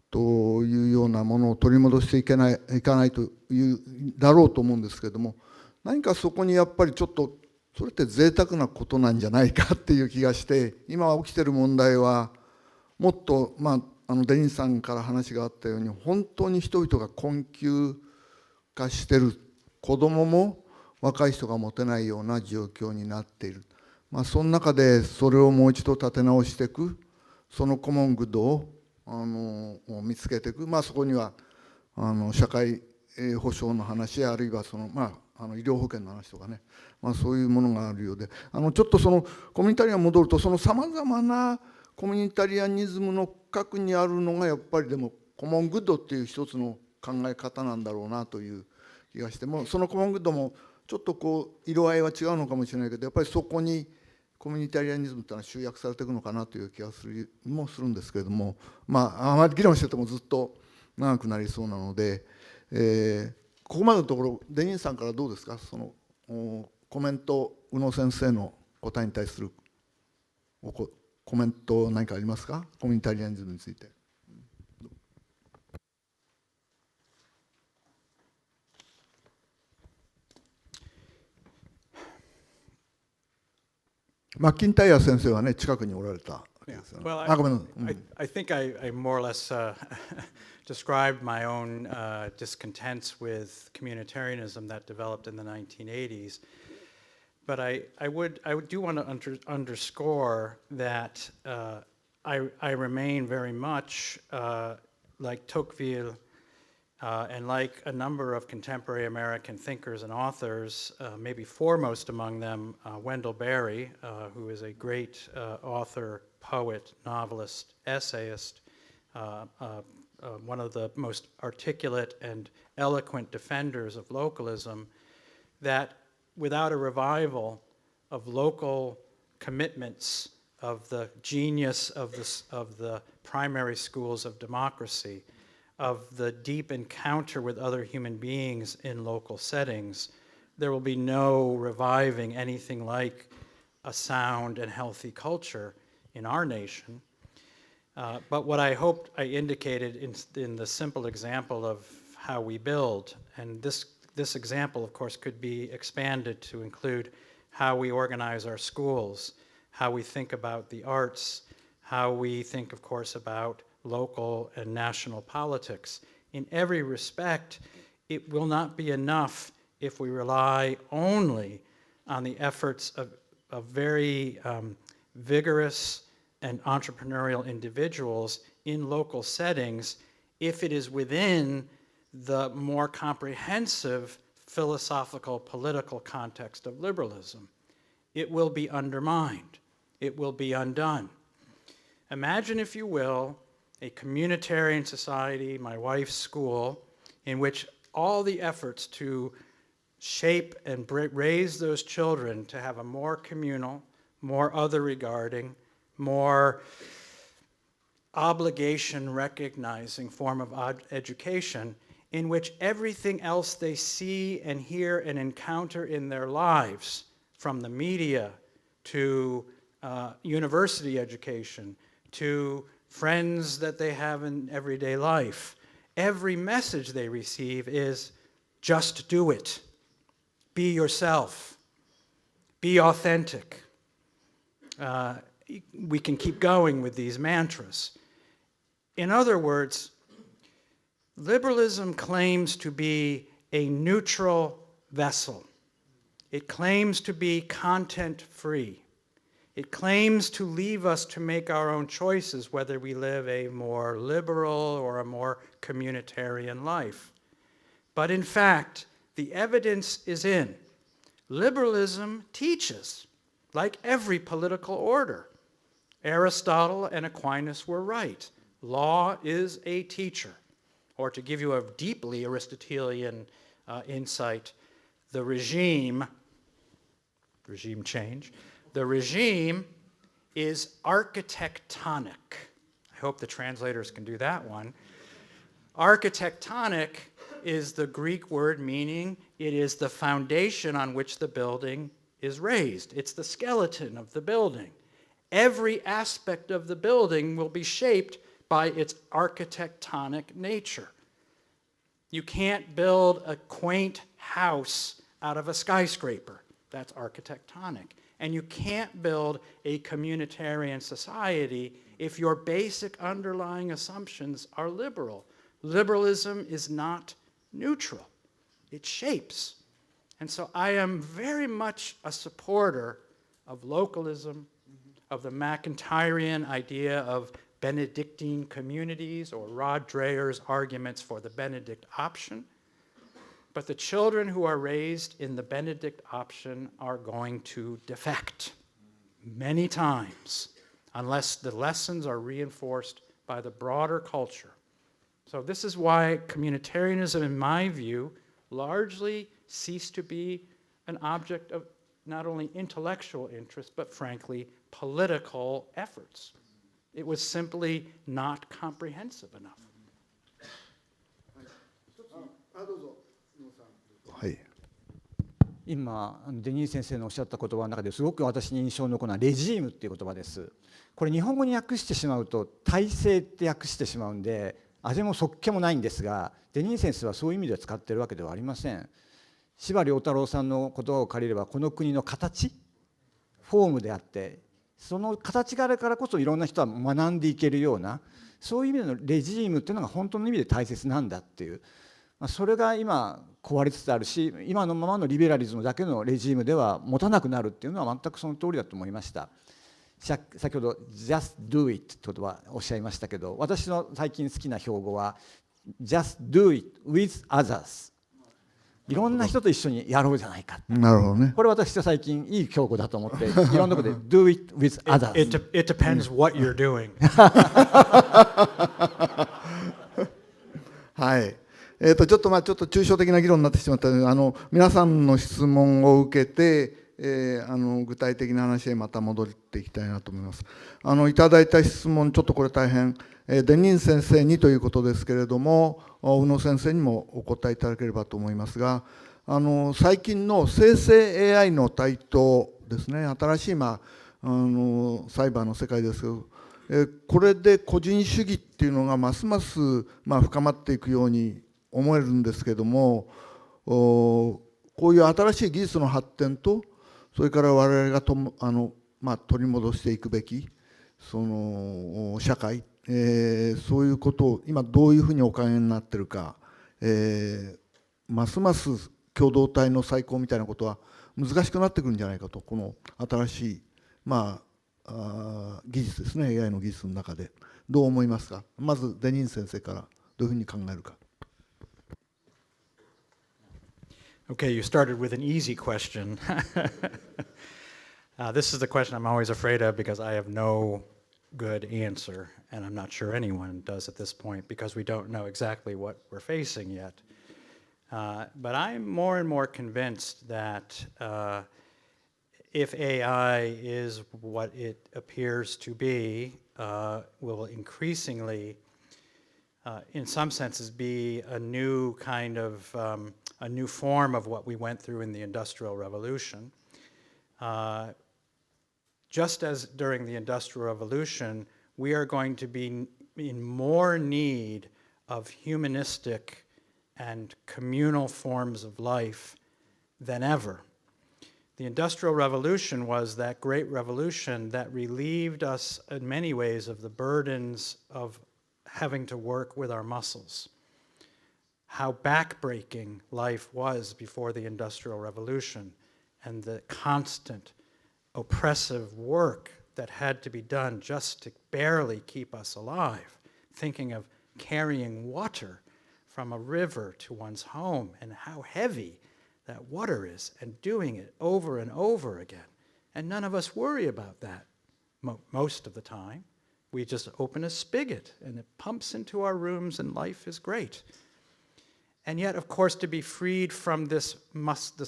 というようなものを取り戻していかないというだろうと思うんですけれども、何かそこにやっぱりちょっとそれって贅沢なことなんじゃないかっていう気がして、今起きてる問題はもっと、デニーさんから話があったように、本当に人々が困窮化してる、子どもも若い人が持てないような状況になっている。その中でそれをもう一度立て直していく、そのコモングッドを見つけていく、そこには社会保障の話、あるいはその、医療保険の話とかね、そういうものがあるようで、ちょっとそのコミュニタリアンに戻ると、そのさまざまなコミュニタリアニズムの核にあるのが、やっぱりでもコモングッドっていう一つの考え方なんだろうなという気がして、もそのコモングッドもちょっと色合いは違うのかもしれないけど、やっぱりそこにコミュニタリアニズムっていうのは集約されていくのかなという気がするんですけれども、あまり議論しててもずっと長くなりそうなので、ここまでのところデニーさんからどうですか、そのコメント、宇野先生の答えに対するコメント何かありますか、コミュニタリアニズムについて。マッキンタイヤー先生はね、近くにおられたわけですよね。ごめんなさい。I think I more or less described my own discontents with communitarianism that developed in the 1980s. But I do want to underscore that I remain very much like Tocqueville and like a number of contemporary American thinkers and authors, maybe foremost among them Wendell Berry, who is a great author, poet, novelist, essayist, one of the most articulate and eloquent defenders of localism, that without a revival of local commitments, of the genius of the primary schools of democracy, of the deep encounter with other human beings in local settings, there will be no reviving anything like a sound and healthy culture in our nation. But what I hoped I indicated in the simple example of how we build, and this example, of course, could be expanded to include how we organize our schools, how we think about the arts, how we think, of course, about local and national politics. In every respect, it will not be enough if we rely only on the efforts of very vigorous and entrepreneurial individuals in local settings if it is within the more comprehensive philosophical political context of liberalism. It will be undermined. It will be undone. Imagine, if you will, a communitarian society, my wife's school, in which all the efforts to shape and raise those children to have a more communal, more other-regarding, more obligation-recognizing form of education, in which everything else they see and hear and encounter in their lives, from the media to university education to friends that they have in everyday life, every message they receive is just do it. Be yourself. Be authentic. We can keep going with these mantras. In other words, liberalism claims to be a neutral vessel. It claims to be content-free. It claims to leave us to make our own choices, whether we live a more liberal or a more communitarian life. But in fact, the evidence is in. Liberalism teaches, like every political order. Aristotle and Aquinas were right. Law is a teacher. Or to give you a deeply Aristotelian insight, the regime change, the regime is architectonic. I hope the translators can do that one. Architectonic is the Greek word meaning it is the foundation on which the building is raised. It's the skeleton of the building. Every aspect of the building will be shaped by its architectonic nature. You can't build a quaint house out of a skyscraper. That's architectonic. And you can't build a communitarian society if your basic underlying assumptions are liberal. Liberalism is not neutral. It shapes. And so I am very much a supporter of localism, of the McIntyrean idea of Benedictine communities, or Rod Dreher's arguments for the Benedict option. But the children who are raised in the Benedict option are going to defect many times unless the lessons are reinforced by the broader culture. So this is why communitarianism, in my view, largely ceased to be an object of not only intellectual interest, but frankly, political efforts. It was simply not comprehensive enough. はい。今デニー先生のおっしゃった言葉の中ですごく私に印象に残るのはレジームっていう言葉です。これ日本語に訳してしまうと体制って訳してしまうんで味もそっけもないんですが、デニー先生はそういう意味で使ってるわけではありません。司馬遼太郎さんの言葉を借りればこの国の形、フォームであって、その形があるからこそいろんな人は学んでいけるような、そういう意味でのレジームっていうのが本当の意味で大切なんだっていう、それが今壊れつつあるし、今のままのリベラリズムだけのレジームでは持たなくなるっていうのは全くその通りだと思いました。先ほど just do it って言葉おっしゃいましたけど、私の最近好きな標語は just do it with others。いろんな人と一緒にやろうじゃないか。なるほどね。これ私は最近いい標語だと思っていろんなところで do it with others。It depends what you're doing. はい。ちょっと抽象的な議論になってしまったので、皆さんの質問を受けて、具体的な話へまた戻っていきたいなと思います。いただいた質問、ちょっとこれ大変、デニーン先生にということですけれども、宇野先生にもお答えいただければと思いますが、最近の生成 AI の台頭ですね、新しい、サイバーの世界ですけど、これで個人主義っていうのがますます、深まっていくように思えるんですけども、こういう新しい技術の発展と、それから我々が取り戻していくべきその社会、そういうことを今どういうふうにお考えになっているか、ますます共同体の再興みたいなことは難しくなってくるんじゃないかと、この新しい、技術ですね、AI の技術の中でどう思いますか。まずデニーン先生からどういうふうに考えるか。Okay, you started with an easy question. This is the question I'm always afraid of because I have no good answer, and I'm not sure anyone does at this point because we don't know exactly what we're facing yet. But I'm more and more convinced that if AI is what it appears to be, will increasingly, in some senses, be a new kind of a new form of what we went through in the Industrial Revolution. Just as during the Industrial Revolution, we are going to be in more need of humanistic and communal forms of life than ever. The Industrial Revolution was that great revolution that relieved us in many ways of the burdens of having to work with our muscles. How backbreaking life was before the Industrial Revolution and the constant oppressive work that had to be done just to barely keep us alive, thinking of carrying water from a river to one's home and how heavy that water is, and doing it over and over again. And none of us worry about that most of the time. We just open a spigot and it pumps into our rooms and life is great. And yet, of course, to be freed from this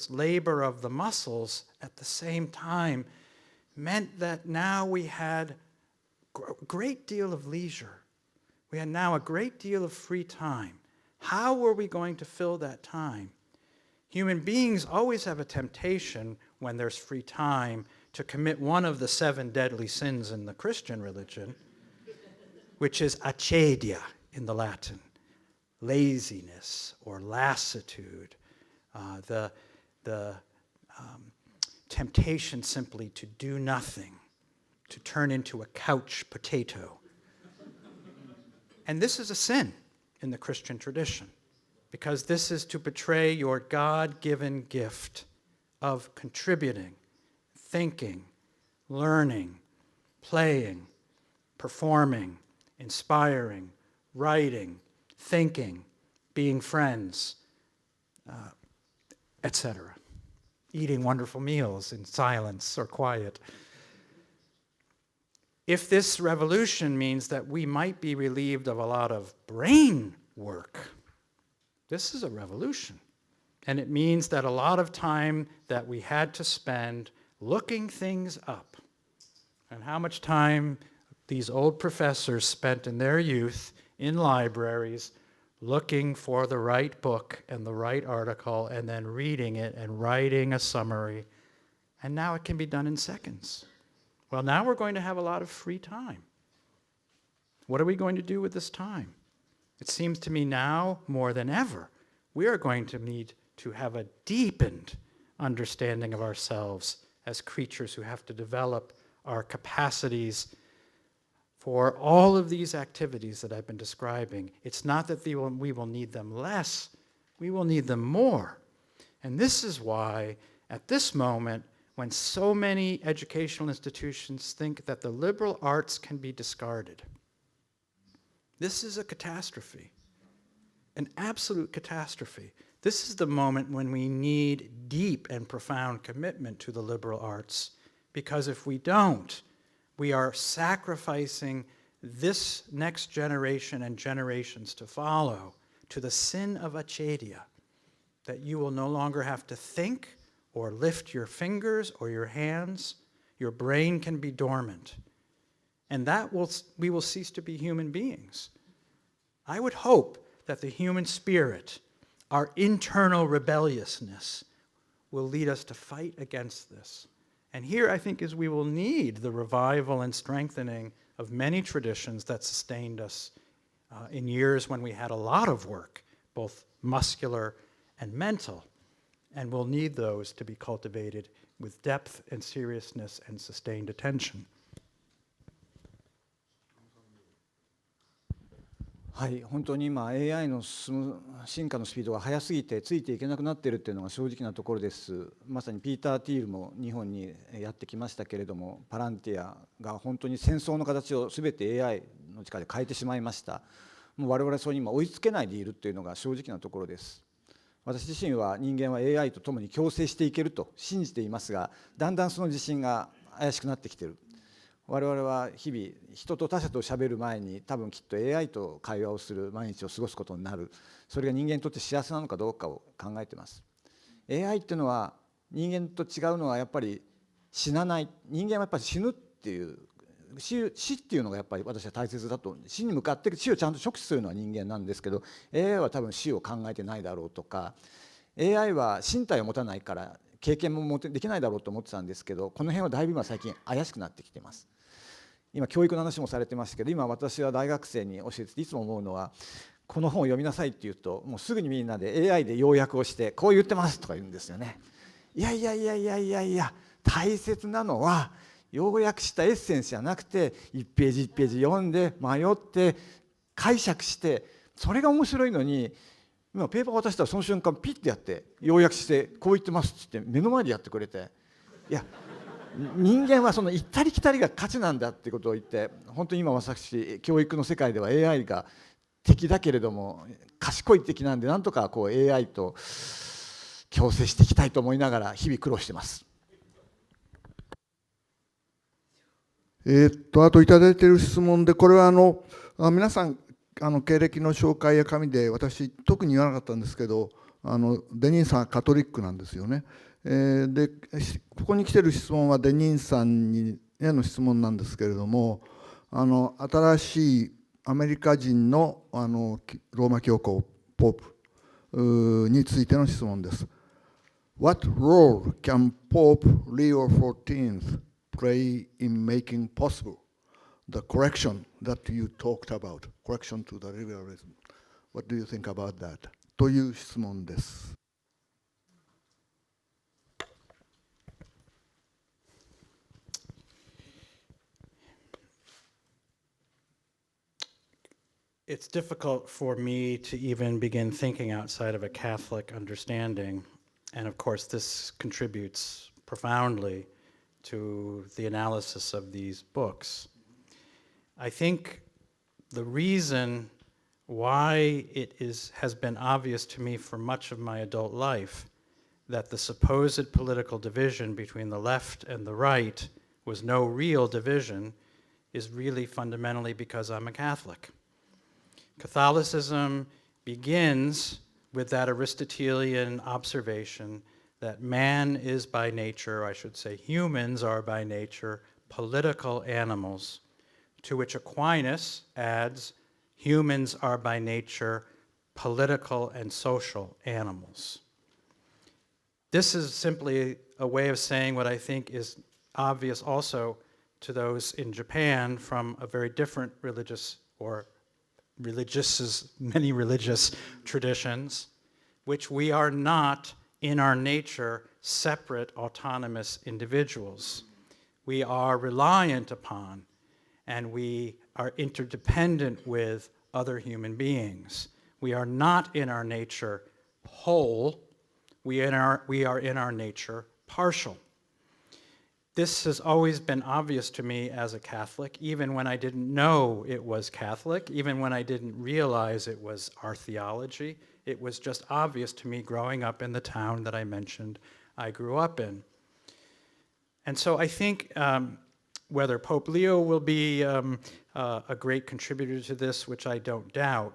labor of the muscles at the same time meant that now we had a great deal of leisure. We had now a great deal of free time. How were we going to fill that time? Human beings always have a temptation when there's free time to commit one of the 7 deadly sins in the Christian religion, which is acedia in the Latin, laziness or lassitude, the temptation simply to do nothing, to turn into a couch potato. And this is a sin in the Christian tradition, because this is to betray your God-given gift of contributing, thinking, learning, playing, performing, inspiring, writing, thinking, being friends, etc. Eating wonderful meals in silence or quiet. If this revolution means that we might be relieved of a lot of brain work, this is a revolution. And it means that a lot of time that we had to spend looking things up, and how much time these old professors spent in their youth in libraries looking for the right book and the right article and then reading it and writing a summary. And now it can be done in seconds. Well, now we're going to have a lot of free time. What are we going to do with this time? It seems to me now, more than ever, we are going to need to have a deepened understanding of ourselves as creatures who have to develop our capacities for all of these activities that I've been describing. It's not that we will need them less, we will need them more. And this is why, at this moment, when so many educational institutions think that the liberal arts can be discarded, this is a catastrophe, an absolute catastrophe. This is the moment when we need deep and profound commitment to the liberal arts, because if we don't, we are sacrificing this next generation and generations to follow to the sin of acedia, that you will no longer have to think or lift your fingers or your hands. Your brain can be dormant. And we will cease to be human beings. I would hope that the human spirit, our internal rebelliousness, will lead us to fight against this. And here, I think, is we will need the revival and strengthening of many traditions that sustained us in years when we had a lot of work, both muscular and mental. And we'll need those to be cultivated with depth and seriousness and sustained attention. はい、本当に今 AI の進化のスピードが速すぎてついていけなくなっているというのが正直なところです。まさにピーター・ティールも日本にやってきましたけれども、パランティアが本当に戦争の形を全て AI の力で変えてしまいました。もう我々はそれに今追いつけないでいるというのが正直なところです。私自身は人間は AI と共に共生していけると信じていますが、だんだんその自信が怪しくなってきている。我々は日々人と他者と喋る前に多分きっと AI と会話をする毎日を過ごすことになる。それが人間にとって幸せなのかどうかを考えています。 AI っていうのは人間と違うのはやっぱり死なない。人間はやっぱり死ぬっていう死っていうのがやっぱり私は大切だと。死に向かって死をちゃんと直視するのは人間なんですけど、 AI は多分死を考えてないだろうとか、 AI は身体を持たないから経験もできないだろうと思ってたんですけど、この辺はだいぶ今最近怪しくなってきています。今教育の話もされてましたけど、今私は大学生に教えていつも思うのは、この本を読みなさいって言うともうすぐにみんなで AI で要約をしてこう言ってますとか言うんですよね。いやいやいやいやいやいや、大切なのは要約したエッセンスじゃなくて1ページ1ページ読んで迷って解釈して、それが面白いのに、今ペーパー渡したらその瞬間ピッてやって要約してこう言ってますって言って目の前でやってくれて、いや人間はその行ったり来たりが価値なんだっていうことを言って、本当に今私教育の世界では AI が敵だけれども賢い敵なんで、なんとかこう AI と共生していきたいと思いながら日々苦労してます。あといただいている質問で、これは皆さん経歴の紹介や紙で私特に言わなかったんですけど、デニーンさんはカトリックなんですよね。でここに来てる質問はデニーンさんへの質問なんですけれども、新しいアメリカ人のローマ教皇ポープについての質問です。What role can Pope Leo XIV play in making possible the correction that you talked about, correction to the liberalism? What do you think about that? という質問です。It's difficult for me to even begin thinking outside of a Catholic understanding. And of course, this contributes profoundly to the analysis of these books. I think the reason why it has been obvious to me for much of my adult life that the supposed political division between the left and the right was no real division is really fundamentally because I'm a Catholic. Catholicism begins with that Aristotelian observation that man is by nature, I should say humans are by nature, political animals, to which Aquinas adds, humans are by nature political and social animals. This is simply a way of saying what I think is obvious also to those in Japan from a very different many religious traditions, which we are not in our nature separate autonomous individuals. We are reliant upon and we are interdependent with other human beings. We are not in our nature whole, we are in our nature partial. This has always been obvious to me as a Catholic, even when I didn't know it was Catholic, even when I didn't realize it was our theology. It was just obvious to me growing up in the town that I mentioned I grew up in. And so I think whether Pope Leo will be a great contributor to this, which I don't doubt,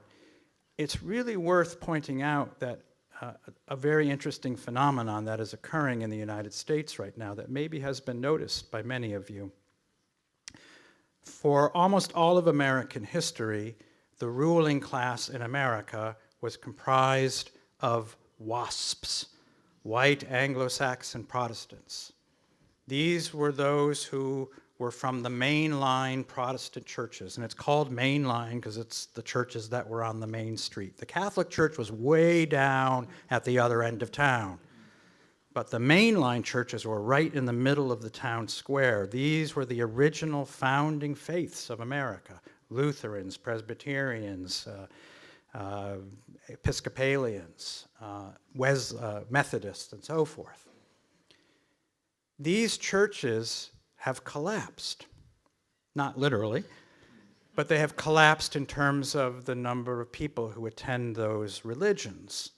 it's really worth pointing out that a very interesting phenomenon that is occurring in the United States right now that maybe has been noticed by many of you. For almost all of American history, the ruling class in America was comprised of WASPs, white Anglo-Saxon Protestants. These were those who were from the mainline Protestant churches, and it's called mainline because it's the churches that were on the main street. The Catholic Church was way down at the other end of town, but the mainline churches were right in the middle of the town square. These were the original founding faiths of America: Lutherans, Presbyterians, Episcopalians, Methodists, and so forth. These churches have collapsed, not literally, but they have collapsed in terms of the number of people who attend those religions.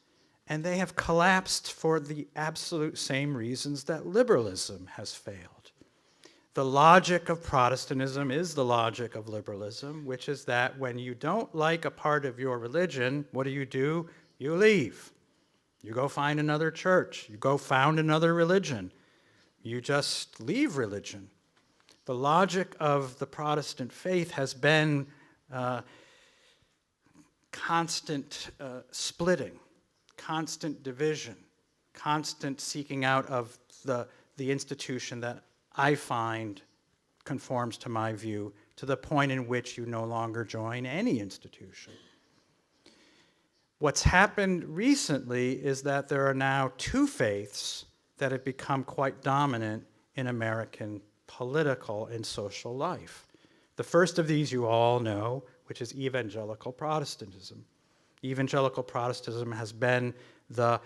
And they have collapsed for the absolute same reasons that liberalism has failed. The logic of Protestantism is the logic of liberalism, which is that when you don't like a part of your religion, what do? You leave. You go find another church. You go found another religion. You just leave religion. The logic of the Protestant faith has been constant splitting, constant division, constant seeking out of the institution that I find conforms to my view, to the point in which you no longer join any institution. What's happened recently is that there are now two faiths that have become quite dominant in American political and social life. The first of these you all know, which is evangelical Protestantism. Evangelical Protestantism has been the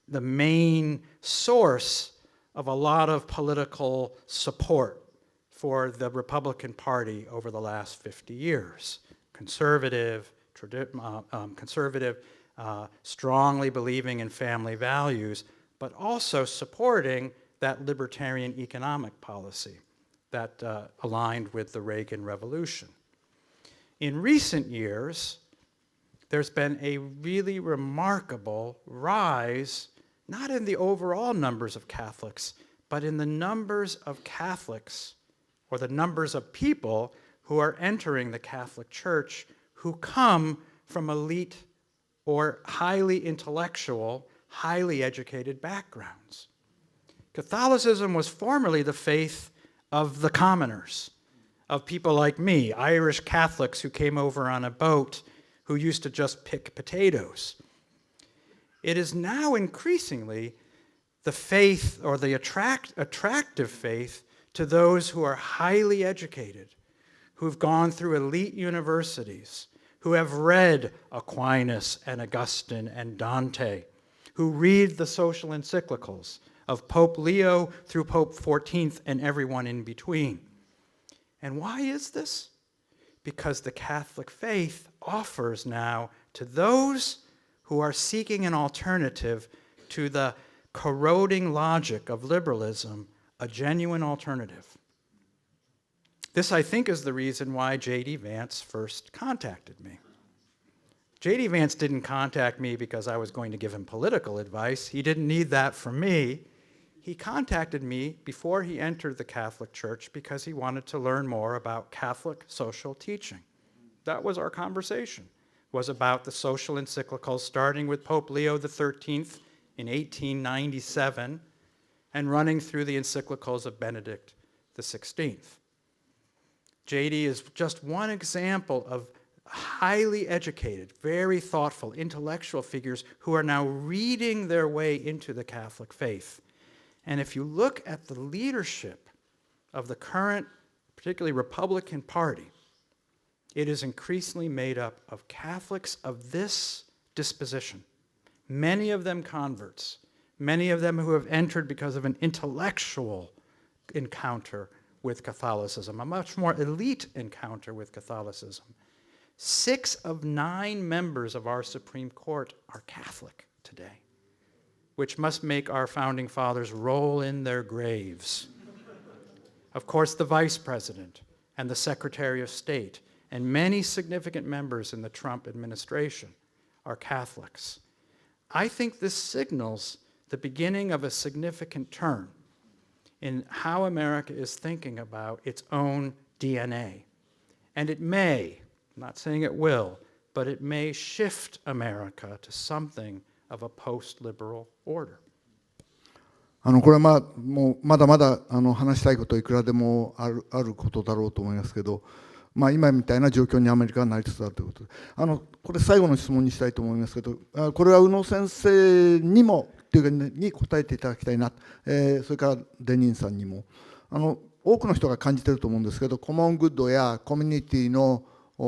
main source of a lot of political support for the Republican Party over the last 50 years. Conservative, strongly believing in family values, but also supporting that libertarian economic policy that aligned with the Reagan Revolution. In recent years, there's been a really remarkable rise, not in the overall numbers of Catholics, but in the numbers of Catholics, or the numbers of people who are entering the Catholic Church who come from elite or highly intellectual, highly educated backgrounds. Catholicism was formerly the faith of the commoners, of people like me, Irish Catholics who came over on a boat who used to just pick potatoes. It is now increasingly the faith, or the attractive faith, to those who are highly educated, who've gone through elite universities, who have read Aquinas and Augustine and Dante, who read the social encyclicals of Pope Leo through Pope XIV and everyone in between. And why is this? Because the Catholic faith offers now to those who are seeking an alternative to the corroding logic of liberalism, a genuine alternative. This, I think, is the reason why J.D. Vance first contacted me. J.D. Vance didn't contact me because I was going to give him political advice. He didn't need that from me. He contacted me before he entered the Catholic Church because he wanted to learn more about Catholic social teaching. That was our conversation, was about the social encyclicals, starting with Pope Leo XIII in 1897 and running through the encyclicals of Benedict XVI. J.D. is just one example of highly educated, very thoughtful, intellectual figures who are now reading their way into the Catholic faith. And if you look at the leadership of the current, particularly Republican Party, it is increasingly made up of Catholics of this disposition, many of them converts, many of them who have entered because of an intellectual encounter with Catholicism, a much more elite encounter with Catholicism. 6 of 9 members of our Supreme Court are Catholic today, which must make our founding fathers roll in their graves. Of course, the Vice President and the Secretary of State and many significant members in the Trump administration are Catholics. I think this signals the beginning of a significant turn in how America is thinking about its own DNA. And it may, I'm not saying it will, but it may shift America to something of a post-liberal order. これはもうまだまだ話したいことはいくらでもあることだろうと思いますけど、今みたいな状況にアメリカがなりつつあるということで、これ最後の質問にしたいと思いますけど、これは宇野先生にもというかに答えていただきたいな、それからデニーンさんにも多くの人が感じていると思うんですけど、コモングッドやコミュニティの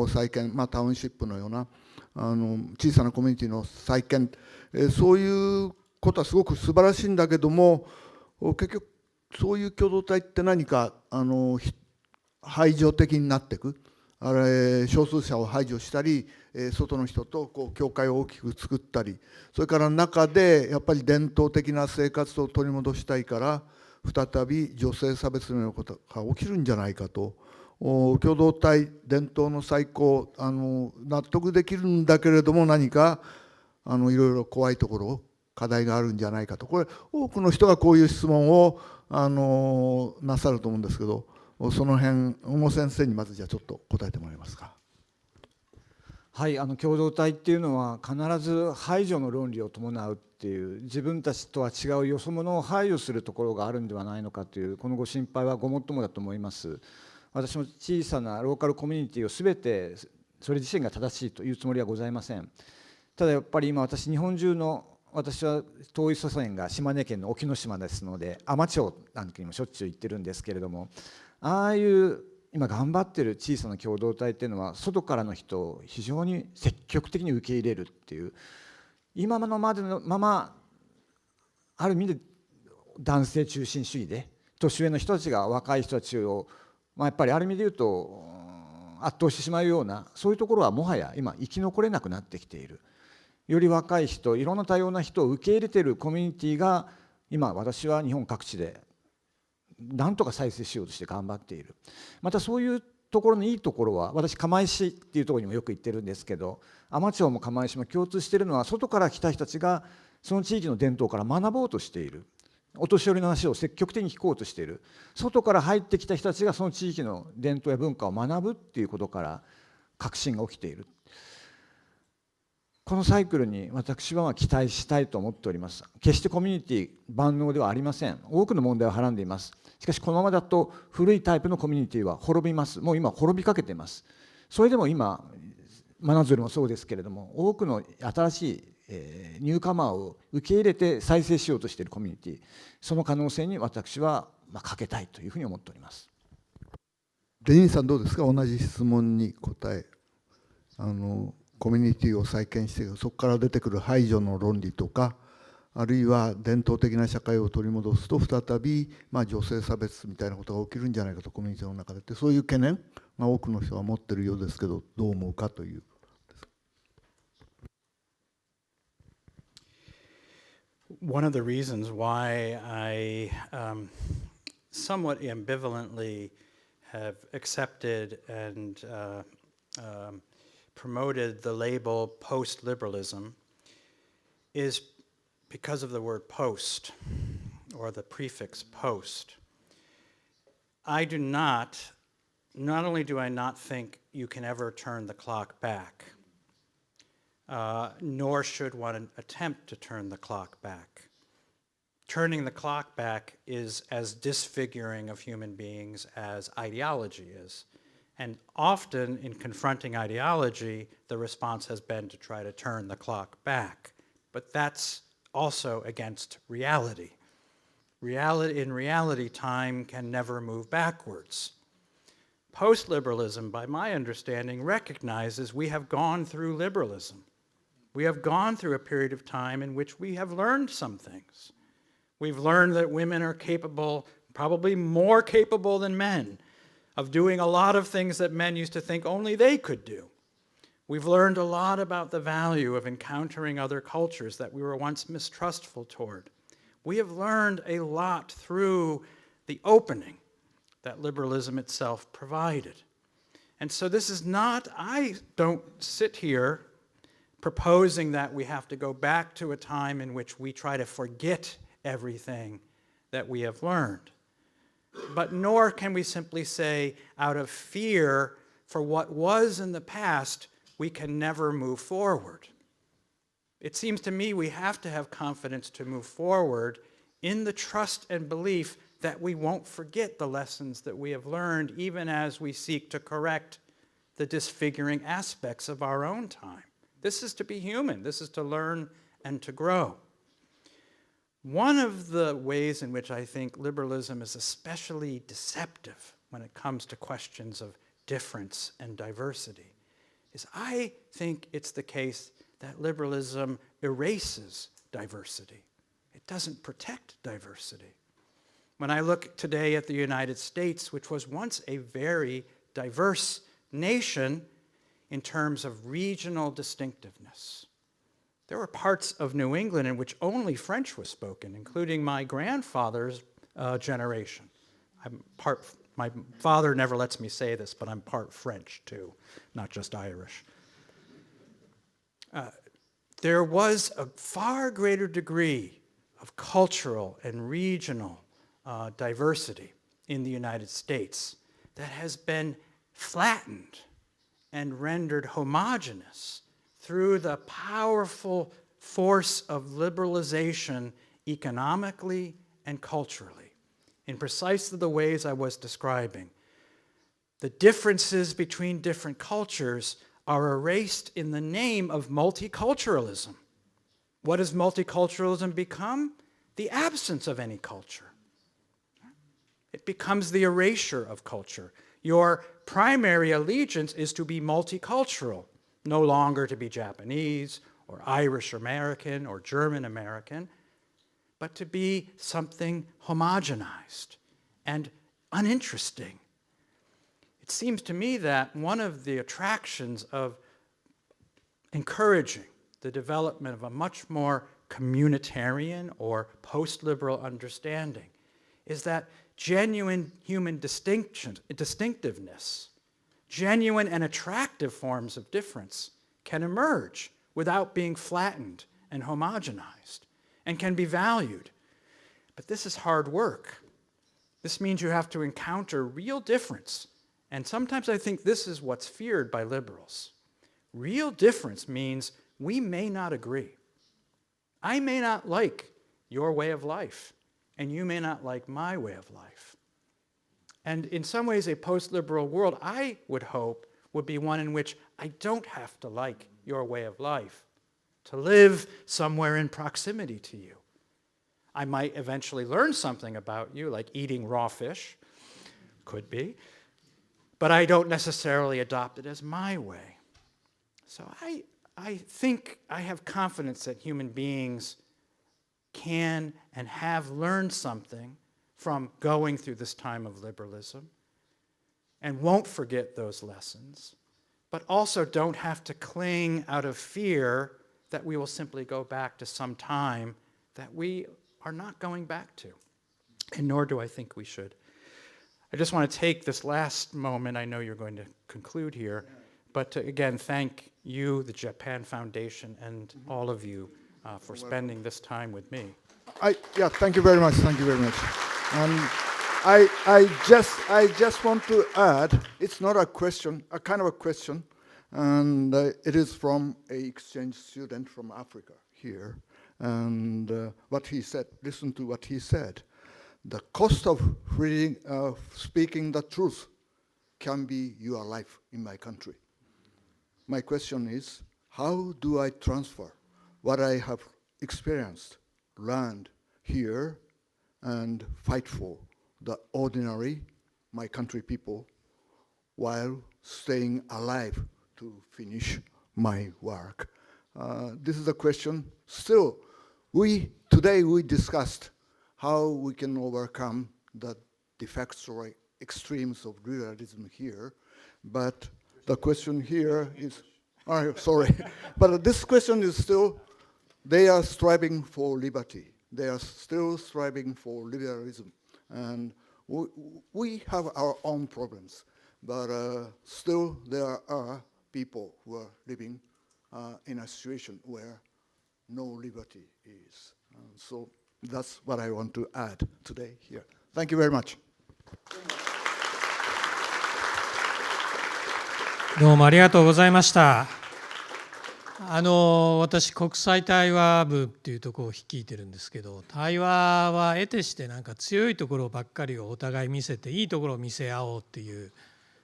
再建、タウンシップのような小さなコミュニティの再建、そういうことはすごく素晴らしいんだけども、結局そういう共同体って何か排除的になっていく、少数者を排除したり、外の人と境界を大きく作ったり、それから中でやっぱり伝統的な生活を取り戻したいから再び女性差別のようなことが起きるんじゃないかと。共同体、伝統の再興、納得できるんだけれども、何かいろいろ怖いところ、課題があるんじゃないかと。これ多くの人がこういう質問をなさると思うんですけど、その辺小野先生にまずじゃあちょっと答えてもらえますか。はい、共同体っていうのは必ず排除の論理を伴うっていう、自分たちとは違うよそ者を排除するところがあるんではないのかという、このご心配はごもっともだと思います。私も小さなローカルコミュニティを全てそれ自身が正しいというつもりはございません。ただやっぱり今日本中の、私は遠い祖先が島根県の隠岐の島ですので、海士町なんかにもしょっちゅう行ってるんですけれども、ああいう今頑張ってる小さな共同体っていうのは外からの人を非常に積極的に受け入れるっていう、今のまでのままある意味で男性中心主義で、年上の人たちが若い人たちを、やっぱりある意味で言うと圧倒してしまうような、そういうところはもはや今生き残れなくなってきている。より若い人、いろんな多様な人を受け入れているコミュニティが今、私は日本各地で何とか再生しようとして頑張っている。またそういうところのいいところは、私釜石っていうところにもよく行ってるんですけど、海士町も釜石も共通しているのは、外から来た人たちがその地域の伝統から学ぼうとしている。お年寄りの話を積極的に聞こうとしている。外から入ってきた人たちがその地域の伝統や文化を学ぶっていうことから革新が起きている。このサイクルに私は期待したいと思っております。決してコミュニティ万能ではありません。多くの問題をはらんでいます。しかしこのままだと古いタイプのコミュニティは滅びます。もう今滅びかけています。それでも今真鶴もそうですけれども、多くの新しいニューカマーを受け入れて再生しようとしているコミュニティ、その可能性に私はかけたいというふうに思っております。デニーさんどうですか。同じ質問に答え、コミュニティを再建して、そこから出てくる排除の論理とか、あるいは伝統的な社会を取り戻すと再び、女性差別みたいなことが起きるんじゃないかと、コミュニティの中でって、そういう懸念が多くの人は持っているようですけど、どう思うかという。One of the reasons why I somewhat ambivalently have accepted and promoted the label post-liberalism is because of the word post, or the prefix post. I do not only do I not think you can ever turn the clock back, nor should one attempt to turn the clock back. Turning the clock back is as disfiguring of human beings as ideology is. And often in confronting ideology, the response has been to try to turn the clock back. But that's also against reality. In reality, time can never move backwards. Post-liberalism, by my understanding, recognizes we have gone through liberalism. We have gone through a period of time in which we have learned some things. We've learned that women are capable, probably more capable than men, of doing a lot of things that men used to think only they could do. We've learned a lot about the value of encountering other cultures that we were once mistrustful toward. We have learned a lot through the opening that liberalism itself provided. And so this is not, I don't sit here proposing that we have to go back to a time in which we try to forget everything that we have learned. But nor can we simply say, out of fear for what was in the past, we can never move forward. It seems to me we have to have confidence to move forward in the trust and belief that we won't forget the lessons that we have learned, even as we seek to correct the disfiguring aspects of our own time. This is to be human. This is to learn and to grow. One of the ways in which I think liberalism is especially deceptive when it comes to questions of difference and diversity is I think it's the case that liberalism erases diversity. It doesn't protect diversity. When I look today at the United States, which was once a very diverse nation in terms of regional distinctiveness, there were parts of New England in which only French was spoken, including my grandfather's generation. My father never lets me say this, but I'm part French too, not just Irish. There was a far greater degree of cultural and regional diversity in the United States that has been flattened and rendered homogeneous through the powerful force of liberalization economically and culturally, in precisely the ways I was describing. The differences between different cultures are erased in the name of multiculturalism. What does multiculturalism become? The absence of any culture. It becomes the erasure of culture. Your primary allegiance is to be multicultural, no longer to be Japanese or Irish American or German American. but to be something homogenized and uninteresting. It seems to me that one of the attractions of encouraging the development of a much more communitarian or post-liberal understanding is that genuine human distinctiveness, genuine and attractive forms of difference can emerge without being flattened and homogenized, and can be valued. But this is hard work. This means you have to encounter real difference, and sometimes I think this is what's feared by liberals. Real difference means we may not agree. I may not like your way of life, and you may not like my way of life. And in some ways, a post-liberal world, I would hope, would be one in which I don't have to like your way of life to live somewhere in proximity to you. I might eventually learn something about you, like eating raw fish, could be, but I don't necessarily adopt it as my way. So I think I have confidence that human beings can and have learned something from going through this time of liberalism and won't forget those lessons, but also don't have to cling out of fear that we will simply go back to some time that we are not going back to, and nor do I think we should. I just want to take this last moment, I know you're going to conclude here, but to again thank you, the Japan Foundation, and all of you for spending this time with me. Thank you very much. Thank you very much. And I just want to add, it's not a question, a kind of a question, and it is from an exchange student from Africa here. And what he said, listen to what he said. The cost of speaking the truth can be your life in my country. My question is, how do I transfer what I have experienced, learned here, and fight for the ordinary, my country people, while staying alive to finish my work? This is a question. Still, today we discussed how we can overcome the defects or extremes of liberalism here, but the question here is, sorry, but this question is still, they are striving for liberty. They are still striving for liberalism. And we have our own problems, but still there are people who are living in a situation where no liberty is. So that's what I want to add today here. Thank you very much. どうもありがとうございました。私国際対話部っていうところを率いてるんですけど、対話は得てしてなんか強いところばっかりをお互い見せていいところを見せ合おうっていう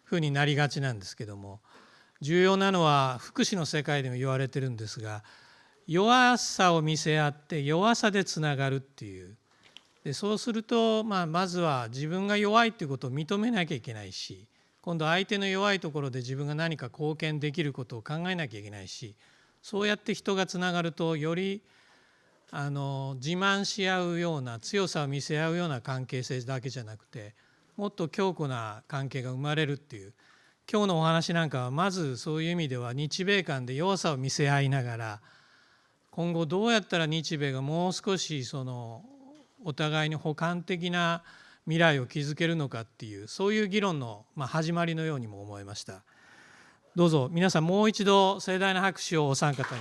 ふうになりがちなんですけども、重要なのは福祉の世界でも言われてるんですが、弱さを見せ合って弱さでつながるっていう。でそうすると、まずは自分が弱いっていうことを認めなきゃいけないし、今度相手の弱いところで自分が何か貢献できることを考えなきゃいけないし、そうやって人がつながるとより自慢し合うような強さを見せ合うような関係性だけじゃなくて、もっと強固な関係が生まれるっていう。今日のお話なんかはまずそういう意味では日米間で弱さを見せ合いながら、今後どうやったら日米がもう少しお互いに補完的な未来を築けるのかっていう、そういう議論の始まりのようにも思いました。どうぞ皆さんもう一度盛大な拍手をお三方に。